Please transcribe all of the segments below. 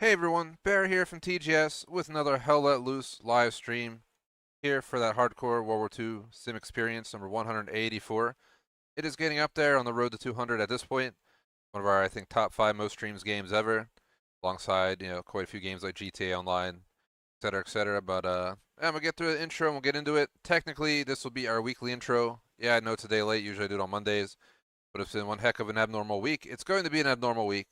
Hey everyone, Bear here from TGS with another Hell Let Loose live stream here for that hardcore World War II sim experience number 184. It is getting up there on the road to 200 at this point. One of our, I think, top 5 most streams games ever, alongside, quite a few games like GTA Online, etc., etc. But I'm gonna get through the intro and we'll get into it. Technically, this will be our weekly intro. Yeah, I know it's a day late. Usually I do it on Mondays, but it's been one heck of an abnormal week. It's going to be an abnormal week,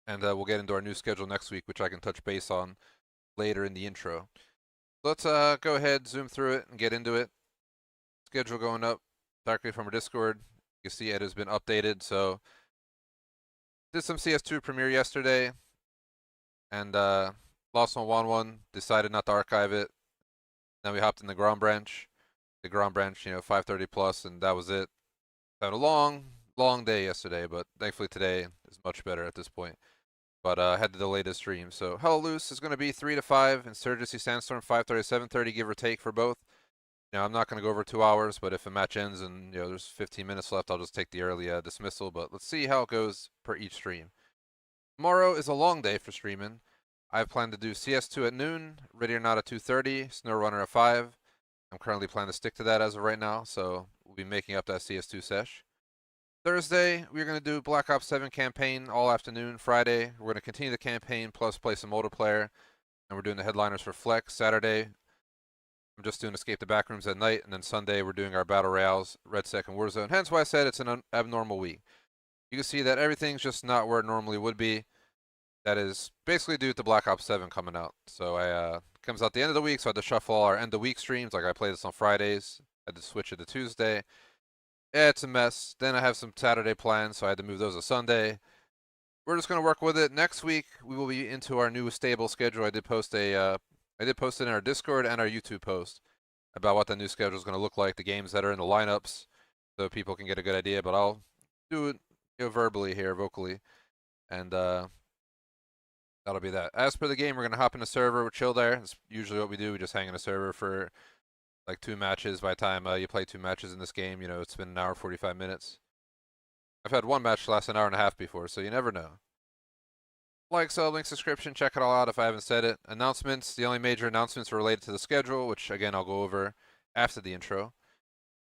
and we'll get into our new schedule next week, which I can touch base on later in the intro. Let's go ahead, zoom through it, and get into it. Schedule going up directly from our Discord. You can see it has been updated. So did some CS2 premiere yesterday, and lost on 1-1. Decided not to archive it. Then we hopped in the Grand Branch. The Grand Branch, 5:30 plus, and that was it. Had a long, long day yesterday, but thankfully today is much better at this point. But I had to delay the stream. So Hell Loose is going to be 3 to 5. Insurgency Sandstorm 5:30 7:30, give or take for both. I'm not going to go over 2 hours, but if a match ends and there's 15 minutes left, I'll just take the early dismissal. But let's see how it goes per each stream. Tomorrow is a long day for streaming. I've planned to do CS2 at noon, Ready or Not at 2:30, SnowRunner at 5. I'm currently planning to stick to that as of right now, so we'll be making up that CS2 sesh. Thursday, we're going to do Black Ops 7 campaign all afternoon. Friday, we're going to continue the campaign plus play some multiplayer, and we're doing the headliners for Flex. Saturday, I'm just doing Escape the Backrooms at night, and then Sunday we're doing our Battle Royales, Red Sec and Warzone. Hence why I said it's an abnormal week. You can see that everything's just not where it normally would be. That is basically due to Black Ops 7 coming out. So it comes out the end of the week, so I had to shuffle all our end of week streams. Like I play this on Fridays, I had to switch it to Tuesday. Yeah, it's a mess. Then I have some Saturday plans, so I had to move those to Sunday. We're just gonna work with it. Next week we will be into our new stable schedule. I did post it in our Discord and our YouTube post about what the new schedule is going to look like, the games that are in the lineups, so people can get a good idea. But I'll do it verbally here, vocally, and that'll be that. As per the game, we're going to hop in a server, we'll chill there. That's usually what we do. We just hang in a server for like 2 matches. By the time you play 2 matches in this game, it's been an hour 45 minutes. I've had one match last an hour and a half before, so you never know. Like, sub, link, subscription, check it all out if I haven't said it. Announcements, the only major announcements are related to the schedule, which again I'll go over after the intro.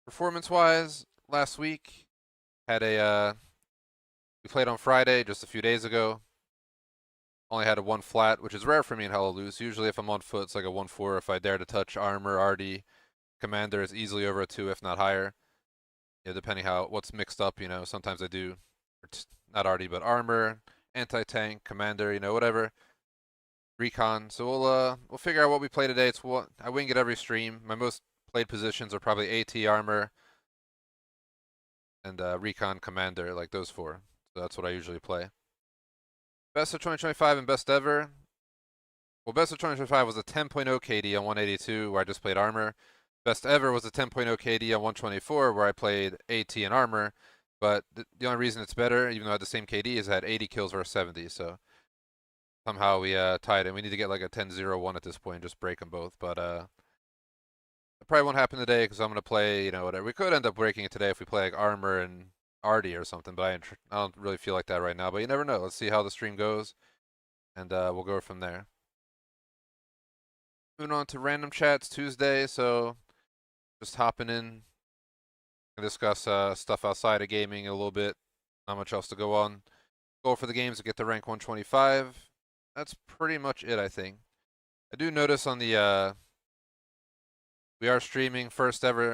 Performance-wise, last week had we played on Friday just a few days ago. Only had a 1 flat, which is rare for me in Hella Loose. Usually if I'm on foot, it's like a 1-4. If I dare to touch armor, Arty, commander, it's easily over a 2, if not higher. Depending what's mixed up, sometimes I do, not Arty, but armor, anti-tank, commander, whatever. Recon. So we'll figure out what we play today. It's what I wing it every stream. My most played positions are probably AT, armor, and Recon, commander, like those 4. So that's what I usually play. Best of 2025 and best ever. Well, best of 2025 was a 10.0 KD on 182, where I just played armor. Best ever was a 10.0 KD on 124, where I played AT and armor. But the only reason it's better, even though I had the same KD, is I had 80 kills versus 70. So somehow we tied it. We need to get like a 10-0-1 at this point, just break them both. But it probably won't happen today because I'm going to play, whatever. We could end up breaking it today if we play like armor and Arty or something, but I don't really feel like that right now. But you never know. Let's see how the stream goes, and we'll go from there. Moving on to random chats Tuesday, so just hopping in and discuss stuff outside of gaming a little bit. Not much else to go on. Goal for the games to get to rank 125. That's pretty much it, I think. I do notice on the we are streaming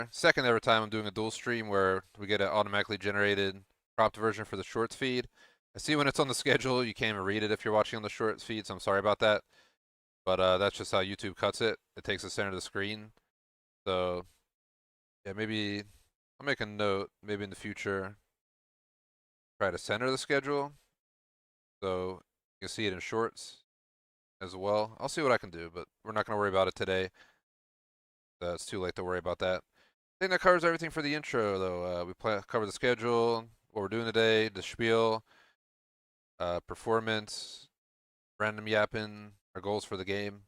second ever time I'm doing a dual stream where we get an automatically generated cropped version for the shorts feed. I see when it's on the schedule, you can't even read it if you're watching on the shorts feed, so I'm sorry about that. But that's just how YouTube cuts it. It takes the center of the screen. So, yeah, maybe I'll make a note, maybe in the future, try to center the schedule so you can see it in shorts as well. I'll see what I can do, but we're not going to worry about it today. It's too late to worry about that. I think that covers everything for the intro, though. We cover the schedule, what we're doing today, the spiel, performance, random yapping, our goals for the game.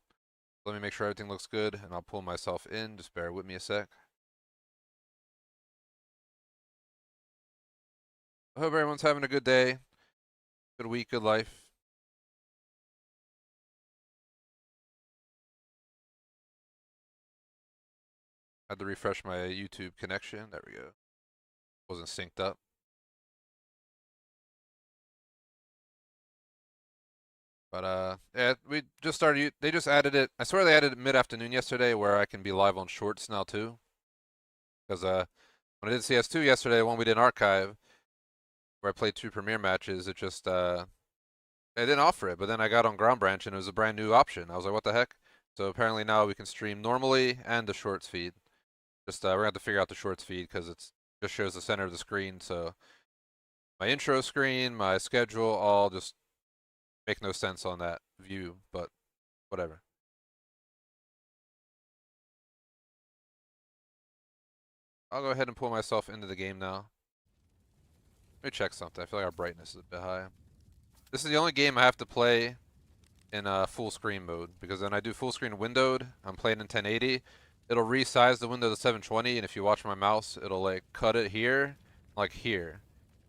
Let me make sure everything looks good, and I'll pull myself in. Just bear with me a sec. I hope everyone's having a good day, good week, good life. Had to refresh my YouTube connection. There we go. Wasn't synced up. But yeah, we just started. They just added it. I swear they added it mid-afternoon yesterday, where I can be live on Shorts now too. Because when I did CS2 yesterday, when we did Archive, where I played 2 Premier matches, it just they didn't offer it. But then I got on Ground Branch and it was a brand new option. I was like, what the heck? So apparently now we can stream normally and the Shorts feed. Just we're gonna have to figure out the Shorts feed because it's just shows the center of the screen. So my intro screen, my schedule, all just make no sense on that view, but whatever. I'll go ahead and pull myself into the game now. Let me check something. I feel like our brightness is a bit high. This is the only game I have to play in full screen mode, because when I do full screen windowed, I'm playing in 1080, it'll resize the window to 720, and if you watch my mouse, it'll like cut it here, like here.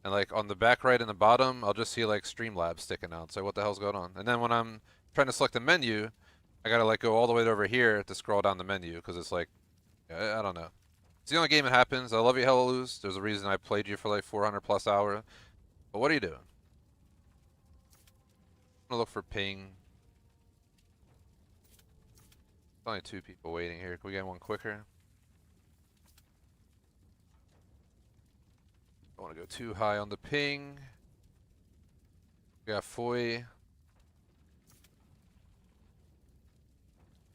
And like on the back right and the bottom, I'll just see like Streamlabs sticking out. So what the hell's going on? And then when I'm trying to select the menu, I gotta like go all the way over here to scroll down the menu, because it's like, I don't know. It's the only game that happens. I love you, hella loose. There's a reason I played you for like 400 plus hours. But what are you doing? I'm gonna look for ping. Only 2 people waiting here. Can we get one quicker? Don't want to go too high on the ping. We got Foy.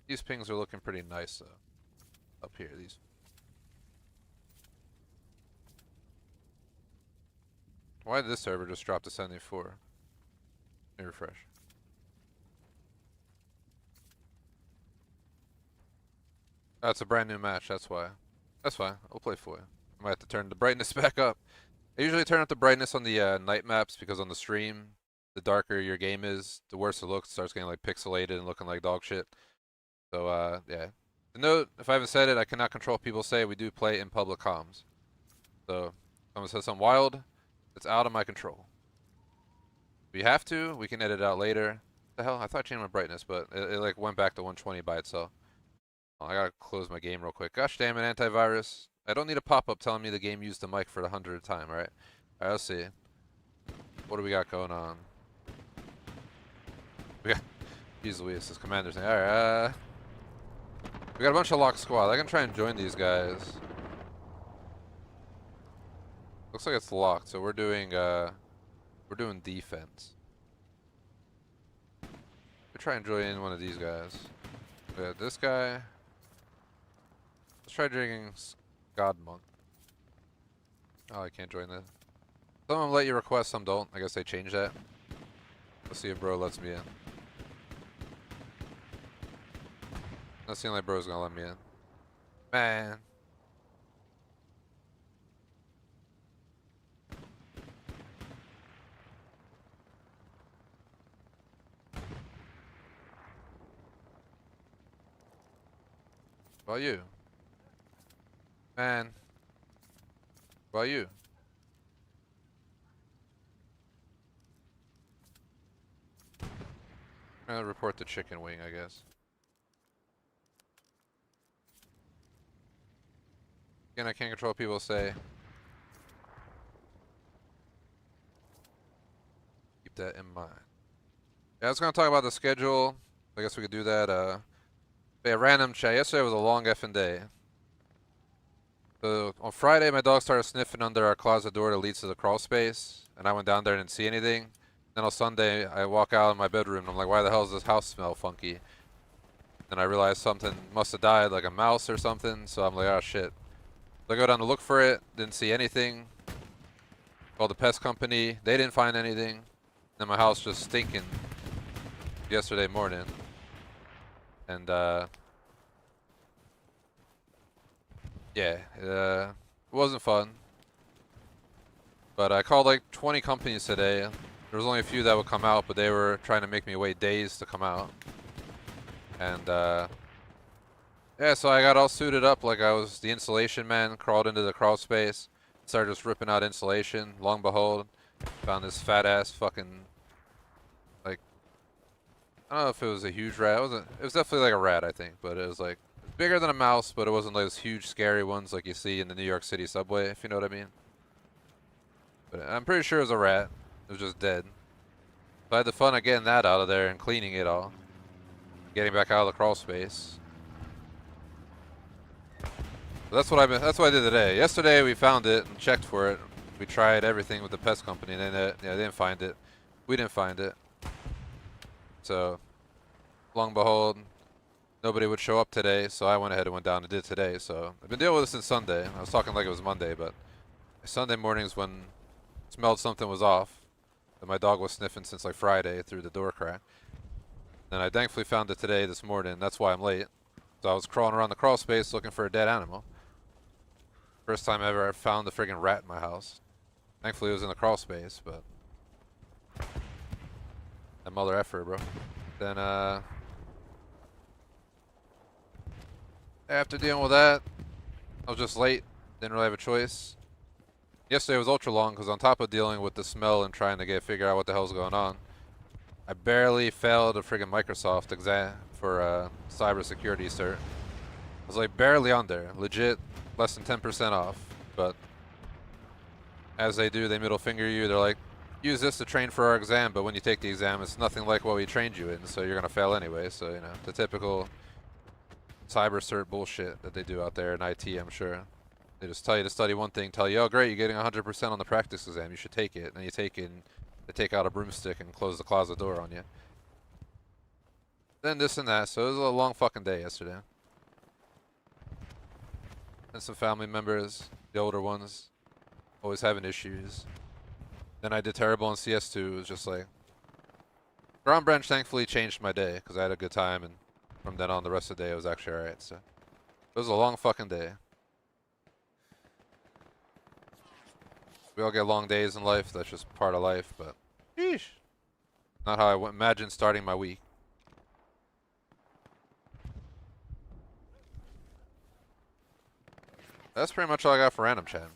These pings are looking pretty nice though. Up here, these. Why did this server just drop to 74? Let me refresh. That's a brand new match, that's why. That's fine, I'll play Foy. I might have to turn the brightness back up. I usually turn up the brightness on the night maps, because on the stream, the darker your game is, the worse it looks. It starts getting like pixelated and looking like dog shit. So yeah. To note, if I haven't said it, I cannot control what people say. We do play in public comms. So if someone says something wild, it's out of my control. If we have to, we can edit it out later. What the hell? I thought I changed my brightness, but it like went back to 120 by itself. Oh, I gotta close my game real quick. Gosh damn it, antivirus. I don't need a pop-up telling me the game used the mic for the 100th time, right? Alright, let's see. What do we got going on? We got... Jeez Louise, this commander's name. Alright, we got a bunch of locked squad. I can try and join these guys. Looks like it's locked, so we're doing defense. We try and join one of these guys. We got this guy. Let's try drinking God Monk. Oh, I can't join this. Some of them let you request, some don't. I guess they changed that. Let's see if bro lets me in. Not seeming like bro's gonna let me in. Man. What about you? Man. What about you? I'm gonna report the chicken wing, I guess. Again, I can't control what people say. Keep that in mind. Yeah, I was gonna talk about the schedule. I guess we could do that. Yeah, random chat. Yesterday was a long effing day. So on Friday, my dog started sniffing under our closet door that leads to the crawl space, and I went down there and didn't see anything. Then on Sunday, I walk out of my bedroom and I'm like, why the hell does this house smell funky? Then I realized something must have died, like a mouse or something. So I'm like, oh shit. So I go down to look for it, didn't see anything. Called the pest company, they didn't find anything. Then my house just stinking yesterday morning. And yeah, it wasn't fun. But I called like 20 companies today. There was only a few that would come out, but they were trying to make me wait days to come out. And yeah, so I got all suited up like I was the insulation man, crawled into the crawl space, started just ripping out insulation. Long behold, found this fat ass fucking, like, I don't know if it was a huge rat. It was definitely like a rat, I think, but it was like Bigger than a mouse, but it wasn't like those huge scary ones like you see in the New York City subway, if you know what I mean. But I'm pretty sure it was a rat. It was just dead. So I had the fun of getting that out of there and cleaning it all. Getting back out of the crawl space. So that's what I did today. Yesterday we found it and checked for it. We tried everything with the pest company and they didn't find it. We didn't find it. So, long and behold, nobody would show up today, so I went ahead and went down and did today. So I've been dealing with this since Sunday. I was talking like it was Monday, but Sunday mornings when I smelled something was off, that my dog was sniffing since like Friday through the door crack. And I thankfully found it today, this morning. That's why I'm late. So I was crawling around the crawl space looking for a dead animal. First time ever I found a friggin' rat in my house. Thankfully it was in the crawl space, but that mother effer, bro. Then after dealing with that, I was just late. Didn't really have a choice. Yesterday was ultra long because on top of dealing with the smell and trying to figure out what the hell's going on, I barely failed a friggin' Microsoft exam for cybersecurity cert. I was like barely on there, legit less than 10% off. But as they do, they middle finger you. They're like, use this to train for our exam, but when you take the exam, it's nothing like what we trained you in, so you're gonna fail anyway. So you know, the typical cyber cert bullshit that they do out there in IT, I'm sure. They just tell you to study one thing, tell you, oh great, you're getting 100% on the practice exam, you should take it. And then you take it, and they take out a broomstick and close the closet door on you. Then this and that, so it was a long fucking day yesterday. And some family members, the older ones, always having issues. Then I did terrible on CS2, it was just like... Ground Branch thankfully changed my day, because I had a good time, and from then on the rest of the day it was actually alright, so... It was a long fucking day. We all get long days in life, that's just part of life, but... Sheesh. Not how I imagined starting my week. That's pretty much all I got for random chat.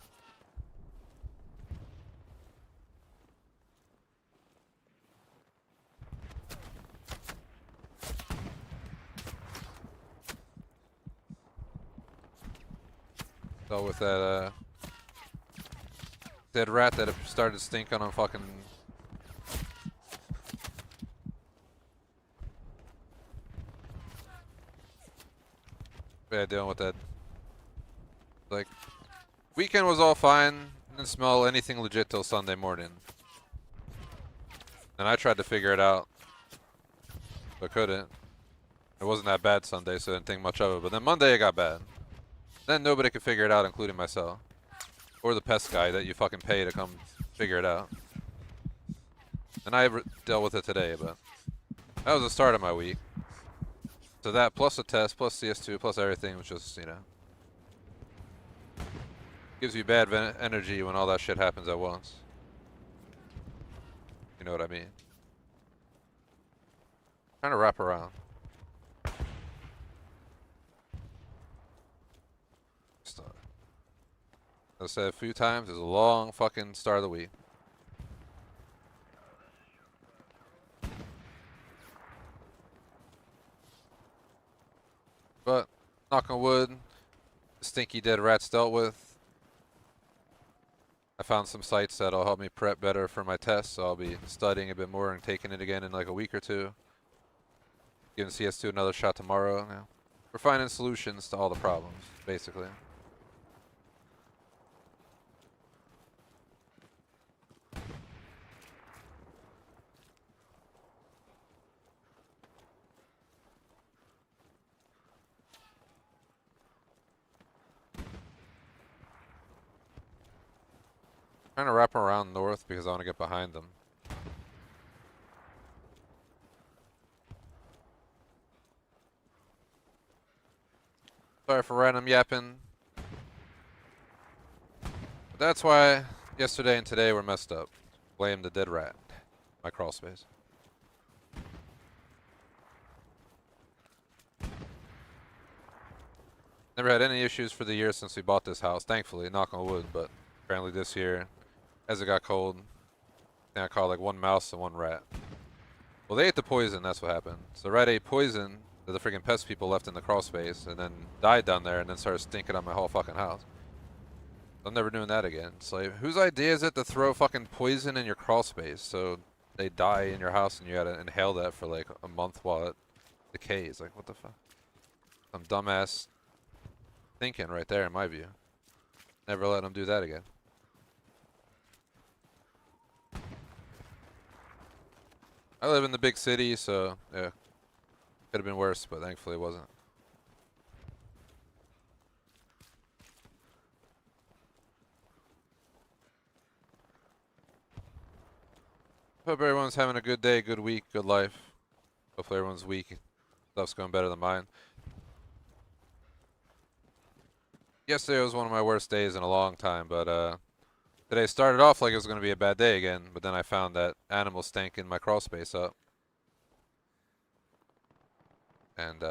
So with that dead rat that started stinking on fucking... Yeah, dealing with that. Like, weekend was all fine. Didn't smell anything legit till Sunday morning. And I tried to figure it out, but couldn't. It wasn't that bad Sunday, so I didn't think much of it. But then Monday it got bad. Then nobody could figure it out, including myself. Or the pest guy that you fucking pay to come figure it out. And I dealt with it today, but that was the start of my week. So that, plus a test, plus CS2, plus everything was just, you know. Gives you bad energy when all that shit happens at once. You know what I mean? Trying to wrap around. As I said a few times, it's a long fucking start of the week. But, knock on wood, the stinky dead rat's dealt with. I found some sites that'll help me prep better for my tests, so I'll be studying a bit more and taking it again in like a week or two. Giving CS2 another shot tomorrow. Yeah. We're finding solutions to all the problems, basically. Trying to wrap around north because I want to get behind them. Sorry for random yapping. But that's why yesterday and today were messed up. Blame the dead rat. My crawl space. Never had any issues for the year since we bought this house. Thankfully, knock on wood, but apparently this year, as it got cold, I think I caught like one mouse and one rat. Well, they ate the poison, that's what happened. So the rat ate poison, the freaking pest people left in the crawl space and then died down there and then started stinking on my whole fucking house. I'm never doing that again. It's like, whose idea is it to throw fucking poison in your crawl space so they die in your house and you gotta inhale that for like a month while it decays? Like, what the fuck? Some dumbass thinking right there in my view. Never let them do that again. I live in the big city, so yeah. Could have been worse, but thankfully it wasn't. Hope everyone's having a good day, good week, good life. Hopefully everyone's week. Stuff's going better than mine. Yesterday was one of my worst days in a long time, but today started off like it was going to be a bad day again, but then I found that animal stank in my crawl space up. And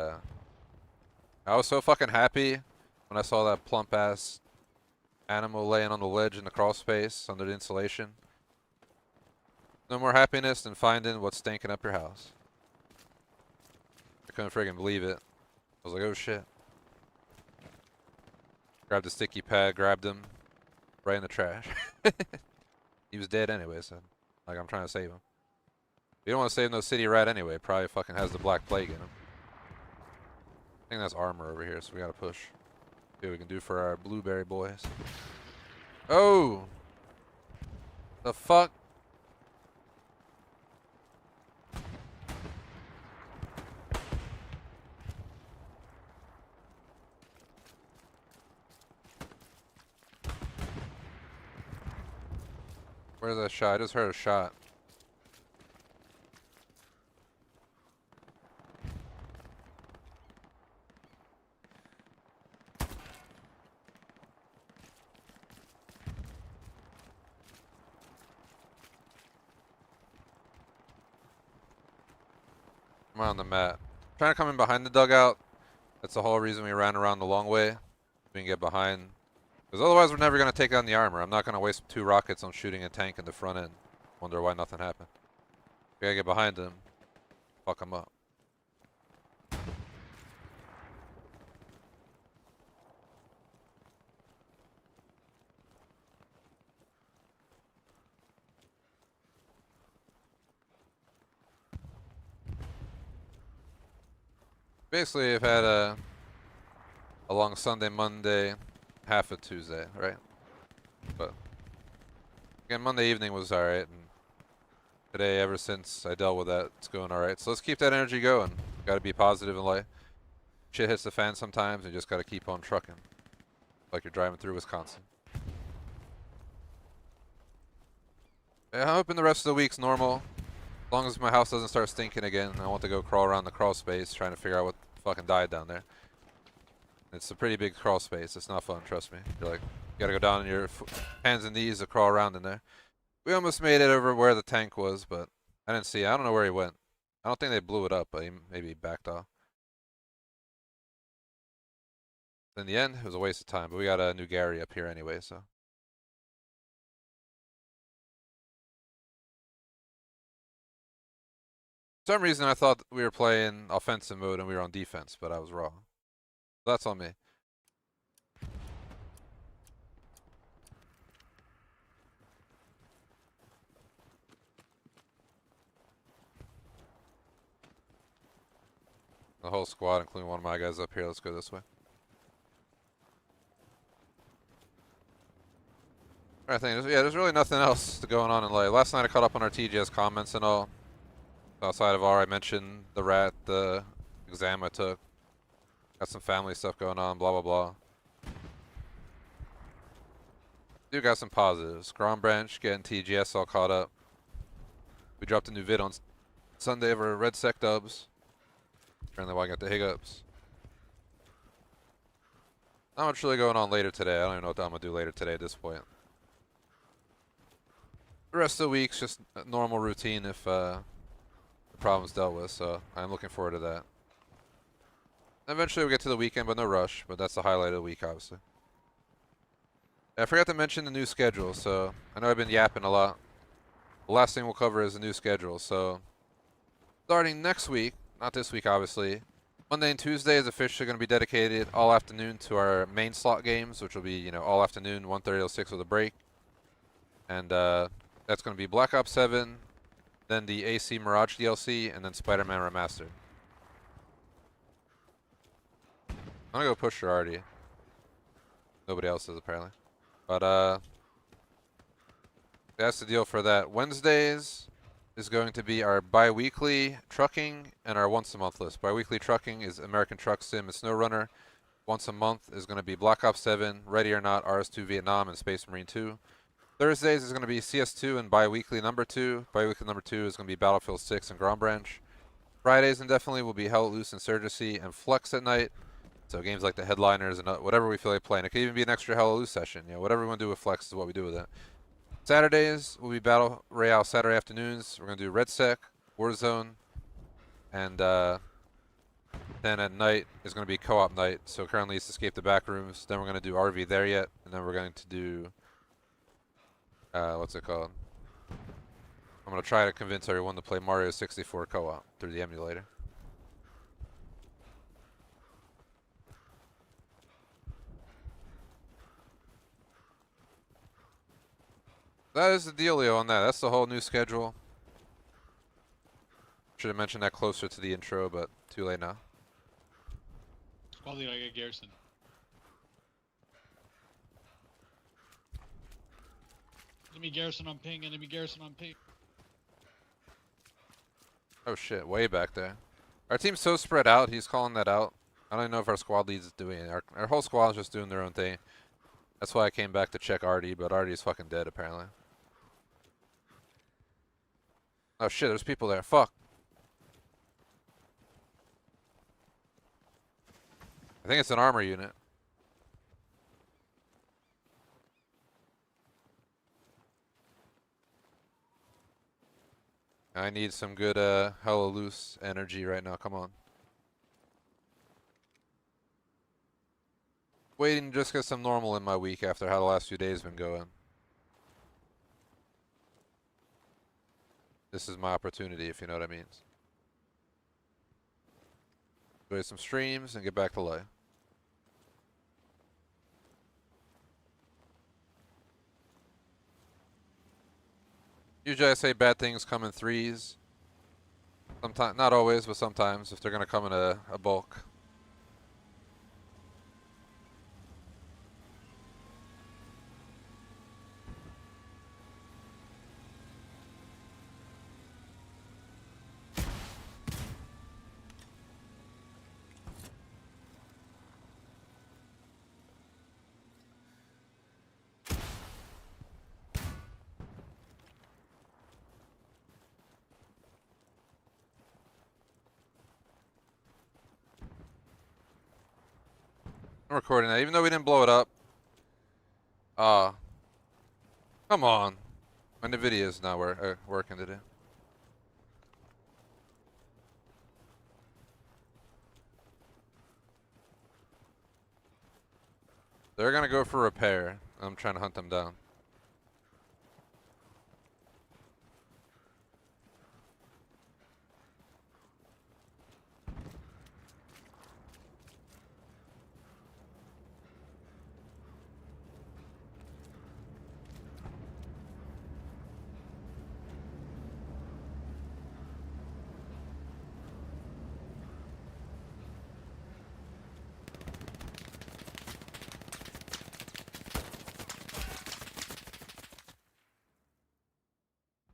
I was so fucking happy when I saw that plump ass animal laying on the ledge in the crawl space under the insulation. No more happiness than finding what's stinking up your house. I couldn't friggin' believe it. I was like, oh shit. Grabbed the sticky pad, grabbed him, right in the trash. He was dead anyway, so like I'm trying to save him. You don't want to save no city rat anyway. Probably fucking has the black plague in him. I think that's armor over here, so we gotta push. See what we can do for our blueberry boys. Oh! The fuck? Where's that shot? I just heard a shot. I'm on the mat. Trying to come in behind the dugout. That's the whole reason we ran around the long way. We can get behind. Because otherwise we're never going to take on the armor. I'm not going to waste 2 rockets on shooting a tank in the front end. Wonder why nothing happened. We gotta get behind him. Fuck him up. Basically, I've had a long Sunday, Monday, half of Tuesday, right? But again, Monday evening was alright, and today, ever since I dealt with that, it's going alright. So let's keep that energy going. Gotta be positive in life. Shit hits the fan sometimes, and you just gotta keep on trucking. Like you're driving through Wisconsin. Yeah, I'm hoping the rest of the week's normal. As long as my house doesn't start stinking again. I want to go crawl around the crawl space trying to figure out what fucking died down there. It's a pretty big crawl space. It's not fun, trust me. You're like, you gotta go down on your hands and knees to crawl around in there. We almost made it over where the tank was, but I didn't see it. I don't know where he went. I don't think they blew it up, but he maybe backed off. In the end, it was a waste of time, but we got a new Gary up here anyway, so. For some reason I thought we were playing offensive mode and we were on defense, but I was wrong. That's on me. The whole squad, including one of my guys up here. Let's go this way. I think, yeah, there's really nothing else going on in life. Last night I caught up on our TGS comments and all. Outside of all, I mentioned the rat, the exam I took. Got some family stuff going on, blah, blah, blah. Dude got some positives. Grom Branch getting TGS all caught up. We dropped a new vid on Sunday of our Red Sec dubs. Apparently why I got the hiccups. Not much really going on later today. I don't even know what I'm going to do later today at this point. The rest of the week's just a normal routine if the problem's dealt with, so I'm looking forward to that. Eventually we'll get to the weekend, but no rush, but that's the highlight of the week, obviously. I forgot to mention the new schedule, so I know I've been yapping a lot. The last thing we'll cover is the new schedule, so starting next week, not this week obviously, Monday and Tuesday is officially going to be dedicated all afternoon to our main slot games, which will be, you know, all afternoon, 1:30 till 6 with a break. And that's going to be Black Ops 7, then the AC Mirage DLC, and then Spider-Man Remastered. I'm going to go push for Arty. Nobody else is apparently. But that's the deal for that. Wednesdays is going to be our bi-weekly trucking and our once a month list. Bi-weekly trucking is American Truck Sim and Snow Runner. Once a month is going to be Black Ops 7, Ready or Not, RS2 Vietnam, and Space Marine 2. Thursdays is going to be CS2 and bi-weekly number 2. Bi-weekly number 2 is going to be Battlefield 6 and Ground Branch. Fridays indefinitely will be Hell Loose, Insurgency, and Flex at night. So games like the Headliners and whatever we feel like playing. It could even be an extra Hell Loose session. You know, whatever we want to do with Flex is what we do with it. Saturdays will be Battle Royale Saturday afternoons. We're going to do Red Sec, Warzone, and then at night is going to be co-op night. So currently it's Escape the Backrooms. Then we're going to do RV There Yet, and then we're going to do what's it called? I'm going to try to convince everyone to play Mario 64 co-op through the emulator. That is the dealio on that. That's the whole new schedule. Should have mentioned that closer to the intro, but too late now. Probably like a Garrison. Enemy Garrison on ping, enemy Garrison on ping. Oh shit, way back there. Our team's so spread out, he's calling that out. I don't even know if our squad leads is doing it. Our whole squad is just doing their own thing. That's why I came back to check Arty, but Arty's fucking dead apparently. Oh shit, there's people there. Fuck. I think it's an armor unit. I need some good hella loose energy right now. Come on. Waiting to just get some normal in my week after how the last few days been going. This is my opportunity, if you know what I mean. Enjoy some streams and get back to life. Usually I say bad things come in threes. Sometimes, not always, but sometimes if they're gonna come in a bulk. I'm recording that, even though we didn't blow it up. Come on. My NVIDIA is not working today. They're gonna go for repair. I'm trying to hunt them down.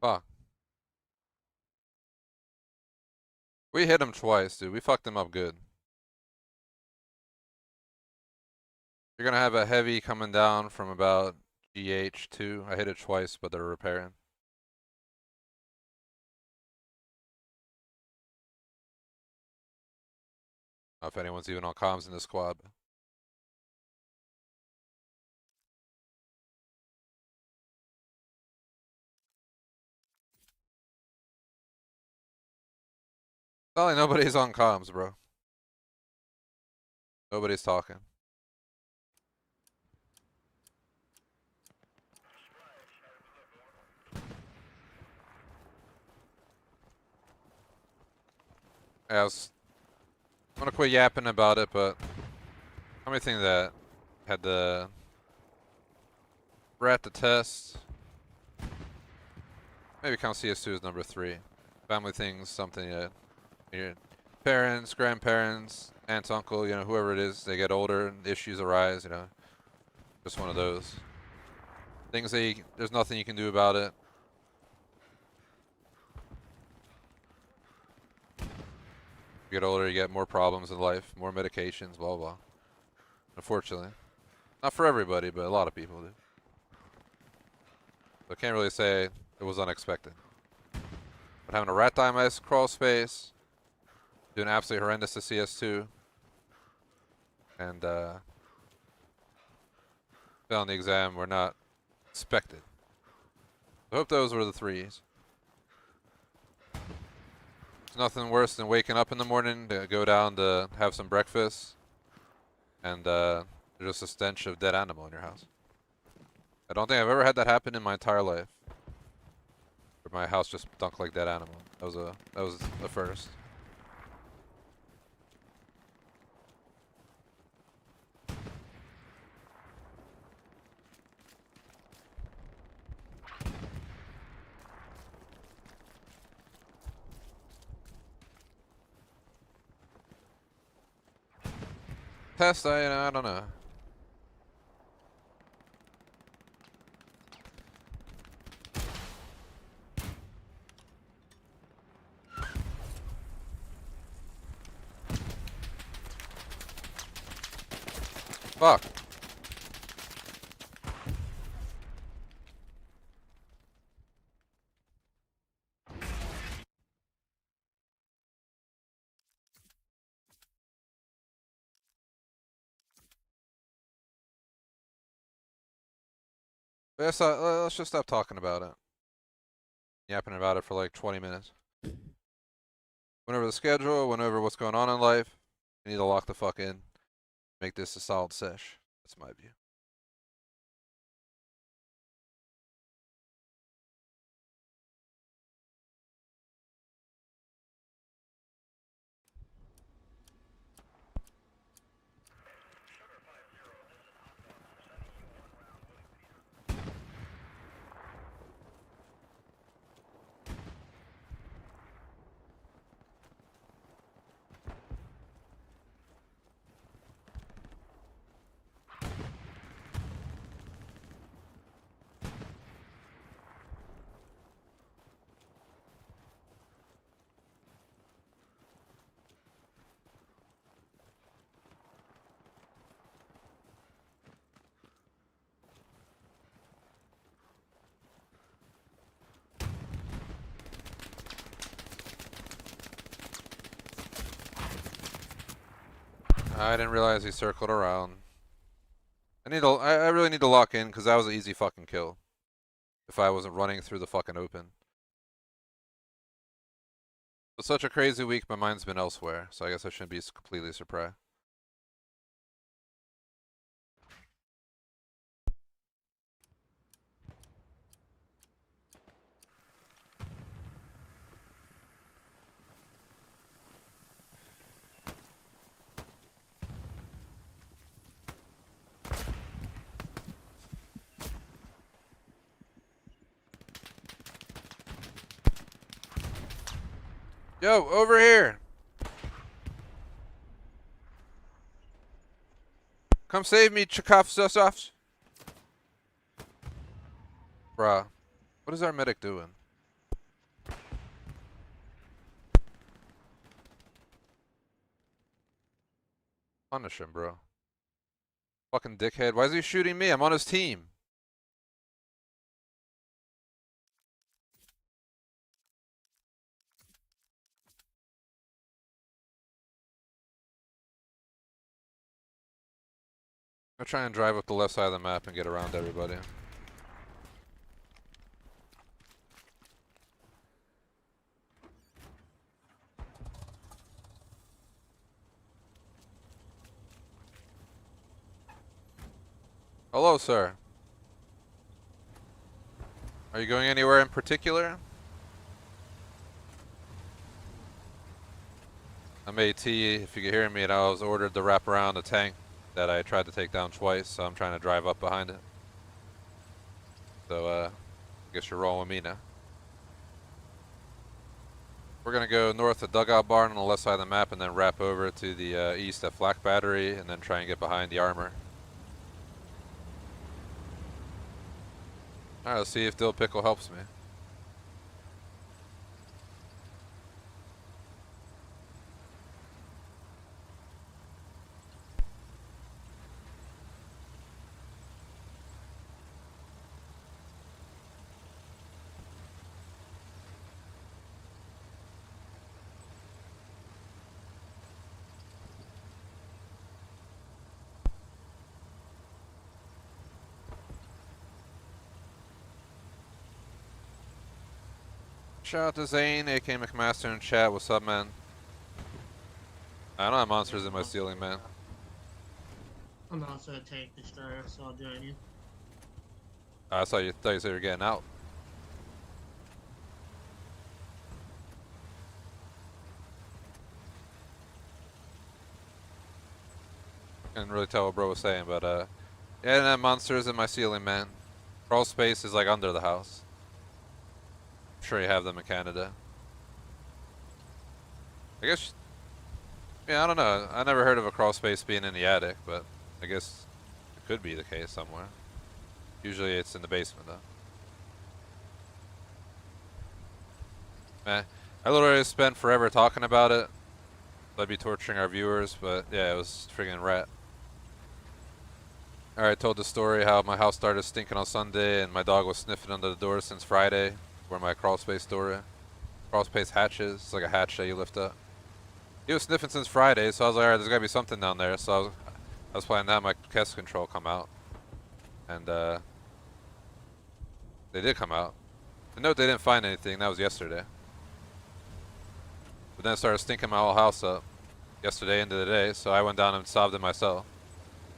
Fuck. We hit him twice, dude. We fucked him up good. You're gonna have a heavy coming down from about GH2. I hit it twice, but they're repairing. I don't know if anyone's even on comms in this squad. Probably nobody's on comms, bro. Nobody's talking. Yeah, gonna quit yapping about it, but how many things that had the rat the test? Maybe count CS2 as number 3. Family things, something that your parents, grandparents, aunts, uncle, you know, whoever it is, they get older and issues arise, you know. Just one of those things that there's nothing you can do about it. You get older, you get more problems in life, more medications, blah, blah. Unfortunately. Not for everybody, but a lot of people do. So I can't really say it was unexpected. But having a rat die my crawl space, doing absolutely horrendous to CS2, and failing the exam were not expected. I hope those were the 3s. There's nothing worse than waking up in the morning to go down to have some breakfast, and there's just a stench of dead animal in your house. I don't think I've ever had that happen in my entire life. Where my house just stunk like dead animal. That was a first. Test, I don't know. Fuck. Let's just stop talking about it. Yapping about it for like 20 minutes. Went over the schedule, went over what's going on in life. We need to lock the fuck in. Make this a solid sesh. That's my view. I didn't realize he circled around. I really need to lock in because that was an easy fucking kill. If I wasn't running through the fucking open. It's such a crazy week, my mind's been elsewhere, so I guess I shouldn't be completely surprised. Yo, over here! Come save me, Clxxxiv. Bruh. What is our medic doing? Punish him, bro. Fucking dickhead. Why is he shooting me? I'm on his team. I'm gonna try and drive up the left side of the map and get around everybody. Hello, sir. Are you going anywhere in particular? I'm AT, if you can hear me, and I was ordered to wrap around a tank that I tried to take down twice, so I'm trying to drive up behind it. So, I guess you're rolling with me now. We're gonna go north of Dugout Barn on the left side of the map and then wrap over to the east at Flak Battery and then try and get behind the armor. Alright, let's see if Dill Pickle helps me. Shout out to Zane, AK McMaster in chat. What's up, man? I don't have monsters in my ceiling, man. I'm also a tank destroyer, so I'll join you. I thought you said you were getting out. Couldn't really tell what bro was saying, but yeah, I didn't have monsters in my ceiling, man. Crawl space is like under the house. I'm sure you have them in Canada. I guess, yeah, I don't know. I never heard of a crawl space being in the attic, but I guess it could be the case somewhere. Usually it's in the basement though. Man, I literally spent forever talking about it. I'd be torturing our viewers, but yeah, it was friggin' rat. Alright, told the story how my house started stinking on Sunday and my dog was sniffing under the door since Friday, where my crawl space door is. Crawl space hatch is. It's like a hatch that you lift up. He was sniffing since Friday, so I was like, alright, there's gotta be something down there. So I was planning to have my pest control come out. And they did come out. But note they didn't find anything, that was yesterday. But then it started stinking my whole house up yesterday into the day, so I went down and solved it myself.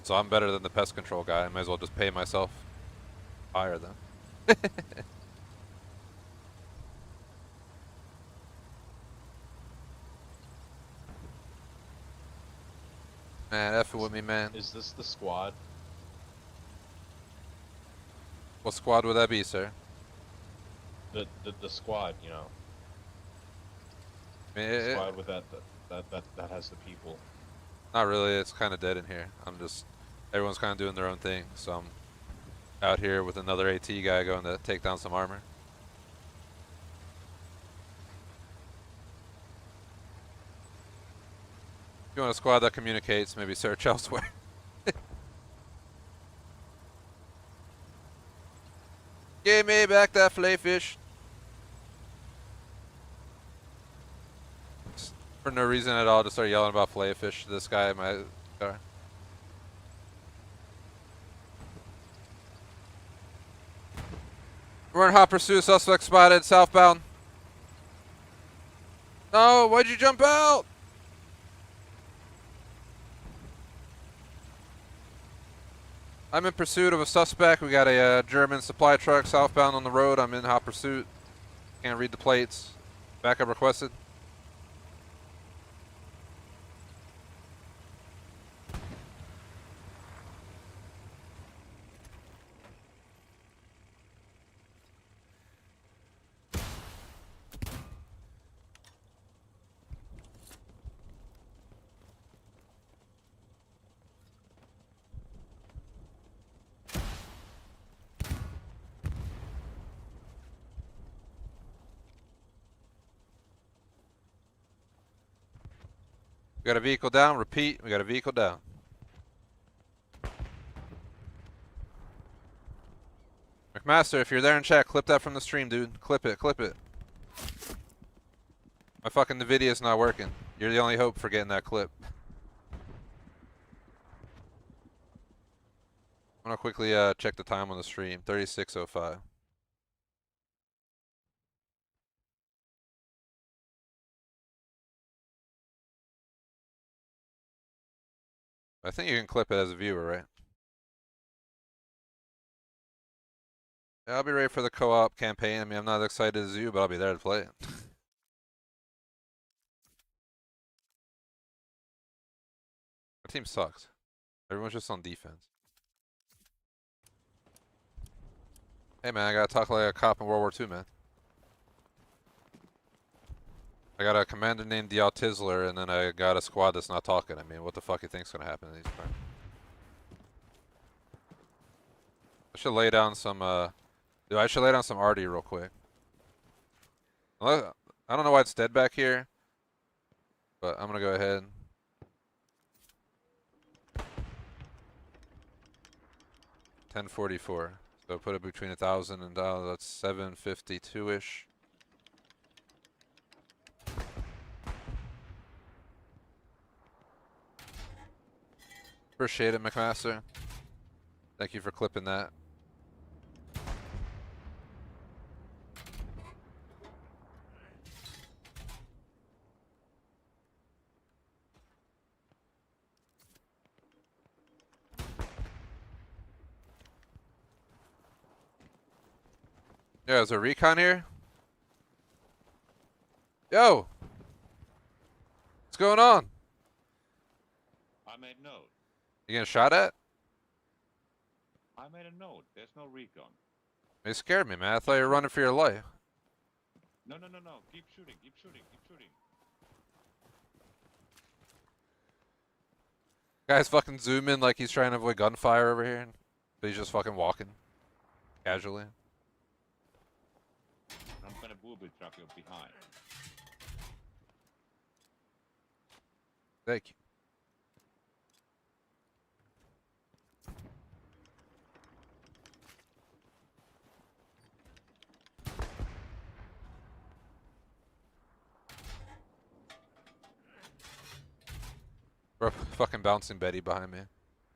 So I'm better than the pest control guy. I might as well just pay myself higher then. Man, F it with me, man. Is this the squad? What squad would that be, sir? The squad, you know. I mean, The squad with that has the people. not really, it's kind of dead in here. Everyone's kind of doing their own thing, so I'm out here with another AT guy going to take down some armor. If you want a squad that communicates, maybe search elsewhere. Give me back that fillet fish. For no reason at all, just start yelling about fillet fish to this guy in my car. We're in hot pursuit, suspect spotted, southbound. No, why'd you jump out? I'm in pursuit of a suspect. We got a German supply truck southbound on the road. I'm in hot pursuit. Can't read the plates. Backup requested. We got a vehicle down. Repeat, we got a vehicle down. McMaster, if you're there in chat, clip that from the stream, dude. Clip it, clip it. My fucking NVIDIA's not working. You're the only hope for getting that clip. I'm gonna quickly check the time on the stream. 36:05. I think you can clip it as a viewer, right? Yeah, I'll be ready for the co-op campaign. I mean, I'm not as excited as you, but I'll be there to play it. team sucks. Everyone's just on defense. Hey man, I gotta talk like a cop in World War II, man. I got a commander named the Altizzler, and then I got a squad that's not talking. I mean, what the fuck you think's gonna happen in these parts? I should lay down some, dude, I should lay down some Arty real quick. I don't know why it's dead back here, but I'm gonna go ahead. $10.44. So put it between 1,000 and that's 752-ish. Appreciate it, McMaster. Thank you for clipping that. Yeah, is there Recon here? Yo! What's going on? I made note. You getting shot at? I made a note. There's no recon. You scared me, man. I thought you were running for your life. No. Keep shooting. Keep shooting. Keep shooting. Guy's fucking zooming like he's trying to avoid gunfire over here. But he's just fucking walking. Casually. I'm gonna booby trap you behind. Thank you. Bro, fucking bouncing Betty behind me.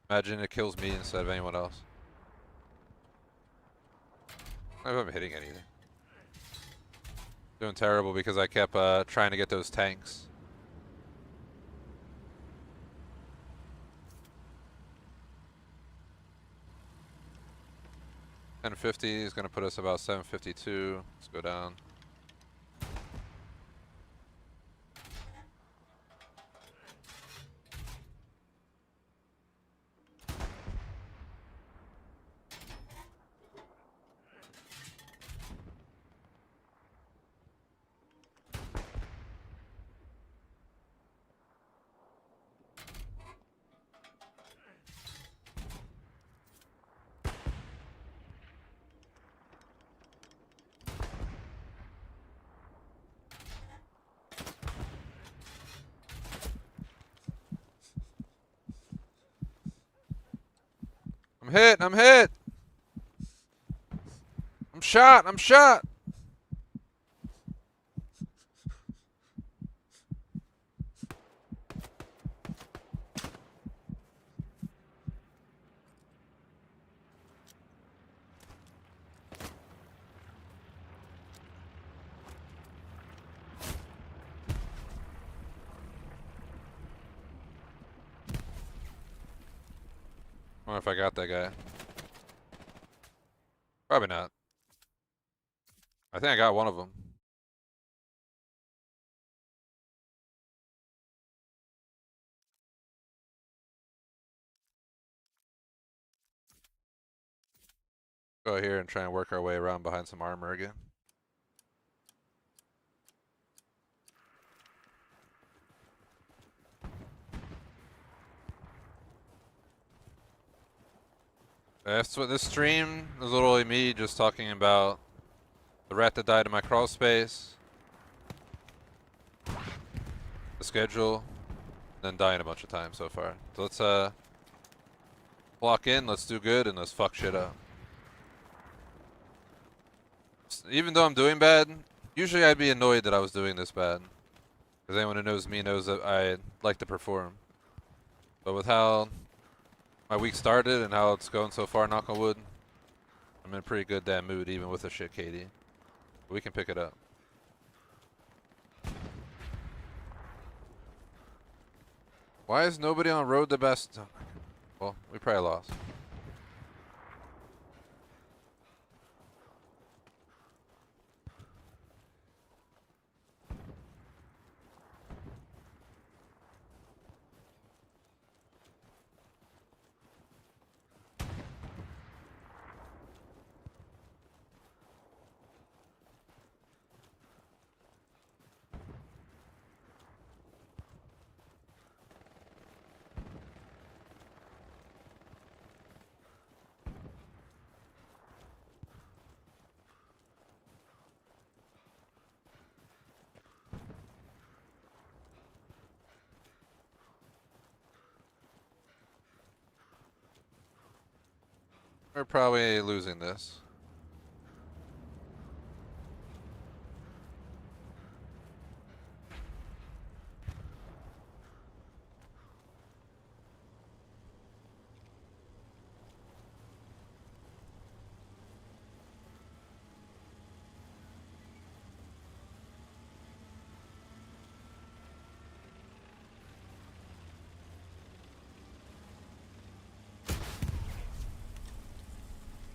Imagine it kills me instead of anyone else. I don't know if I'm hitting anything. Doing terrible because I kept trying to get those tanks. $10.50 is gonna put us about 752. Let's go down. I'm hit! I'm hit! I'm shot! I'm shot! I wonder if I got that guy. Probably not. I think I got one of them. Go here and try and work our way around behind some armor again. That's what this stream is literally me just talking about the rat that died in my crawl space, the schedule, then dying a bunch of times so far. So let's block in, let's do good, and let's fuck shit up. Even though I'm doing bad, usually I'd be annoyed that I was doing this bad. Because anyone who knows me knows that I like to perform. But with how my week started and how it's going so far, knock on wood, I'm in a pretty good damn mood even with a shit KD. We can pick it up. Why is nobody on road to best? Well, we probably lost. We're probably losing this.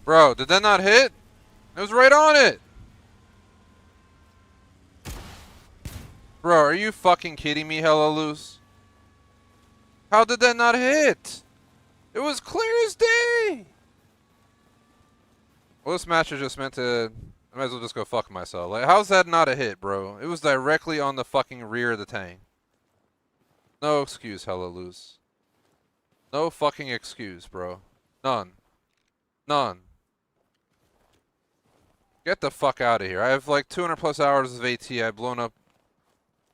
Bro, did that not hit? It was right on it. Bro, are you fucking kidding me, hella loose? How did that not hit? It was clear as day. Well, this match is just meant to... I might as well just go fuck myself. Like, how's that not a hit, bro? It was directly on the fucking rear of the tank. No excuse, hella loose. No fucking excuse, bro. None. None. Get the fuck out of here. I have like 200 plus hours of AT. I've blown up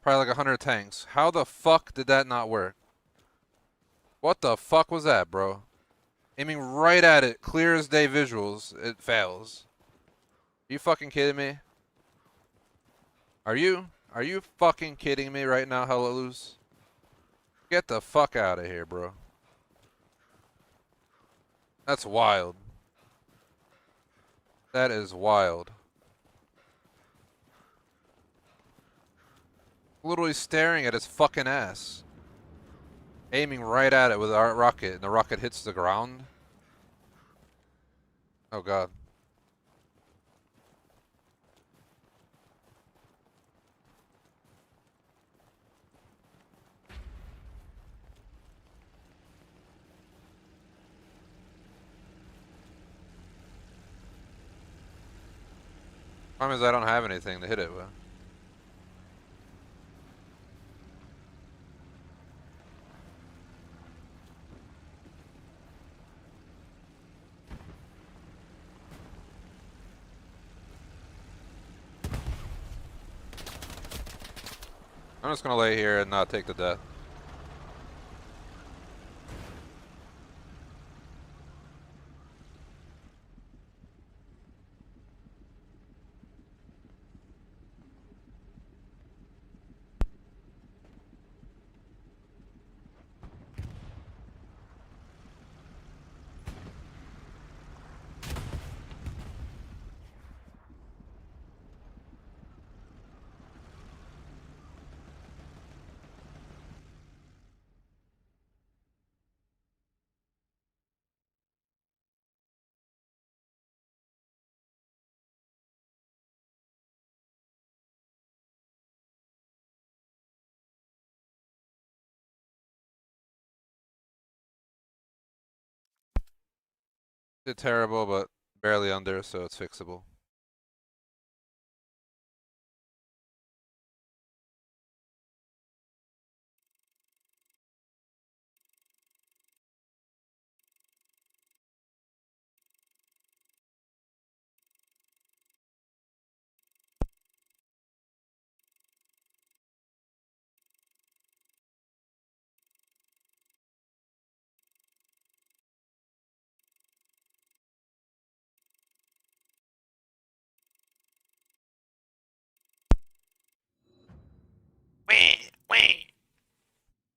probably like 100 tanks. How the fuck did that not work? What the fuck was that, bro? Aiming right at it, clear as day visuals, it fails. Are you fucking kidding me? Are you? Are you fucking kidding me right now, hella loose? Get the fuck out of here, bro. That's wild. That is wild. Literally staring at his fucking ass. Aiming right at it with our rocket, and the rocket hits the ground. Oh god. Problem is I don't have anything to hit it with. I'm just gonna lay here and not take the death. Did terrible, but barely under, so it's fixable.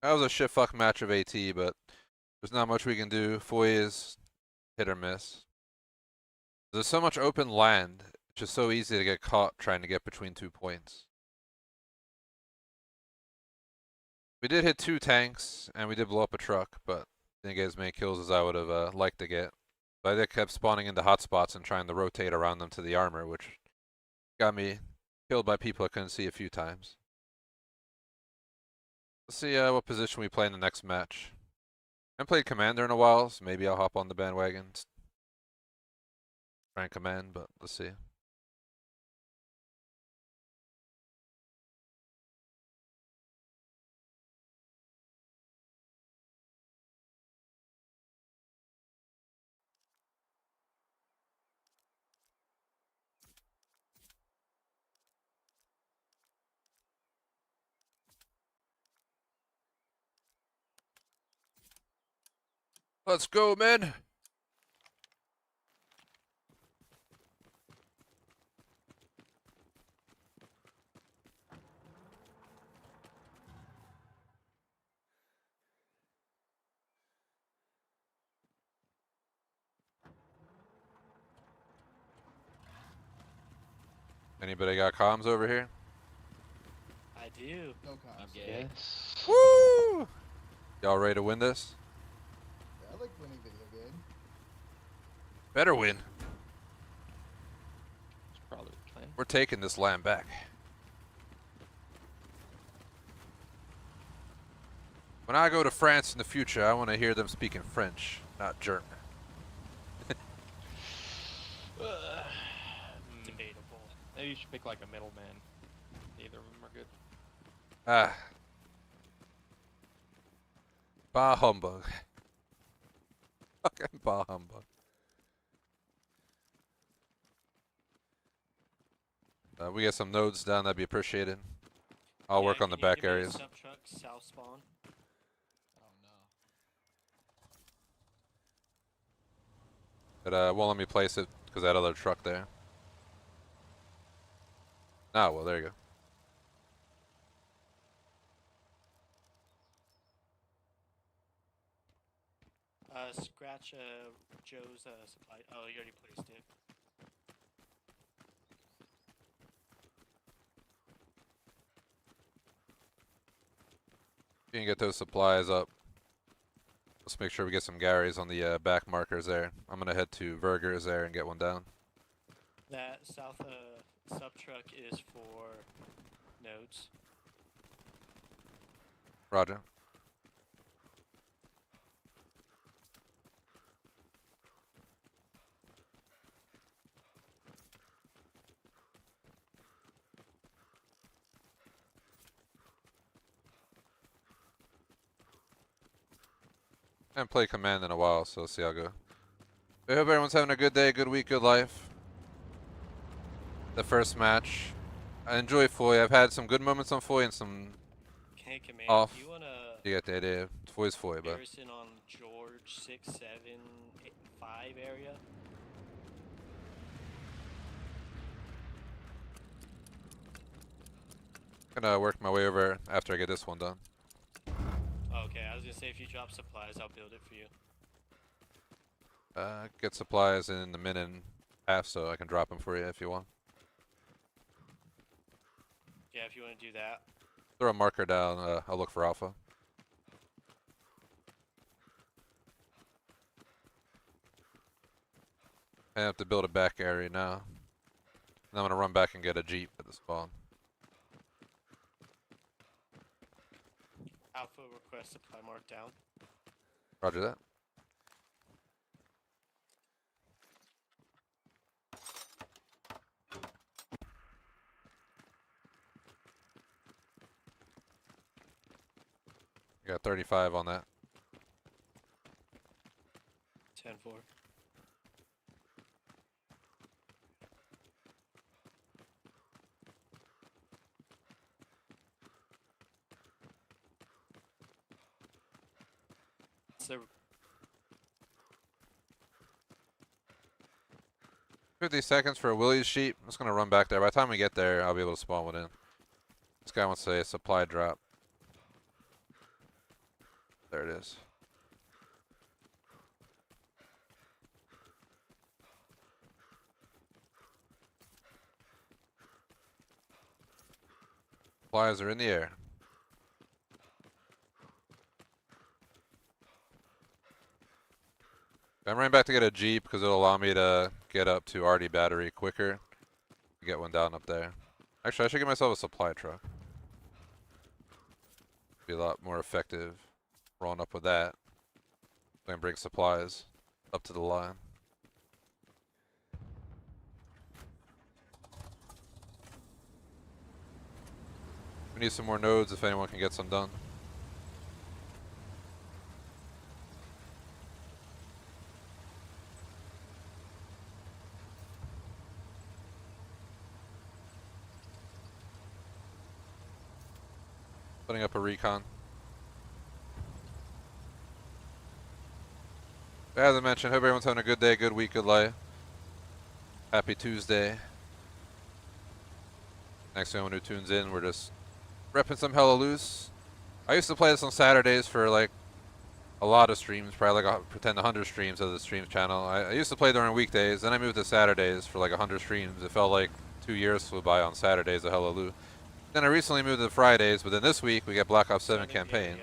That was a shit fuck match of AT, but there's not much we can do. VoIP is hit or miss. There's so much open land. It's just so easy to get caught trying to get between 2 points. We did hit 2 tanks, and we did blow up a truck, but didn't get as many kills as I would have liked to get. But I did kept spawning into hotspots and trying to rotate around them to the armor, which got me killed by people I couldn't see a few times. Let's see what position we play in the next match. I haven't played Commander in a while, so maybe I'll hop on the bandwagon. Try and command, but let's see. Let's go, men! Anybody got comms over here? I do. No comms. I'm gay. Yes. Woo! Y'all ready to win this? Yeah, I like winning video games. Better win. It's probably the plan. We're taking this land back. When I go to France in the future, I want to hear them speaking French, not German. Debatable. Maybe you should pick like a middleman. Neither of them are good. Ah. Bah humbug. Fucking bah humbug. We get some nodes down, that'd be appreciated. I'll Yeah, work on can the you back give me a areas. Sub truck south spawn. Oh no. But won't let me place it because that other truck there. Ah, well, there you go. Scratch Joe's supply. Oh, you already placed it. You can get those supplies up. Let's make sure we get some Garys on the back markers there. I'm gonna head to Vergers there and get one down. That south sub truck is for nodes. Roger. I haven't played Command in a while, so let's see how it goes. I hope everyone's having a good day, good week, good life. The first match. I enjoy Foy. I've had some good moments on Foy and some Okay, command. off. You wanna You get the idea. Foy's Foy, but garrison on George 6, 7, 8, 5 area? I'm gonna work my way over after I get this one done. Okay, I was gonna say if you drop supplies, I'll build it for you. Get supplies in a minute and a half so I can drop them for you if you want. Yeah, if you want to do that. Throw a marker down, I'll look for Alpha. I have to build a back area now. And I'm gonna run back and get a Jeep at the spawn. Alpha request supply mark down. Roger that. Got 35 on that. 10-4. So 50 seconds for a Willie's sheep. I'm just gonna run back there. By the time we get there, I'll be able to spawn one in. This guy wants a supply drop. There it is. Supplies are in the air. I'm running back to get a Jeep because it'll allow me to get up to Arty battery quicker. Get one down up there. Actually, I should get myself a supply truck. Be a lot more effective rolling up with that. I can bring supplies up to the line. We need some more nodes if anyone can get some done. Putting up a Recon. As I mentioned, hope everyone's having a good day, good week, good life. Happy Tuesday. Next to anyone who tunes in, we're just repping some hella loose. I used to play this on Saturdays for like a lot of streams, probably like pretend 100 streams of the streams channel. I used to play during weekdays, then I moved to Saturdays for like 100 streams. It felt like 2 years flew by on Saturdays of Hallelujah. Then I recently moved to Fridays, but then this week we got Black Ops 7 campaign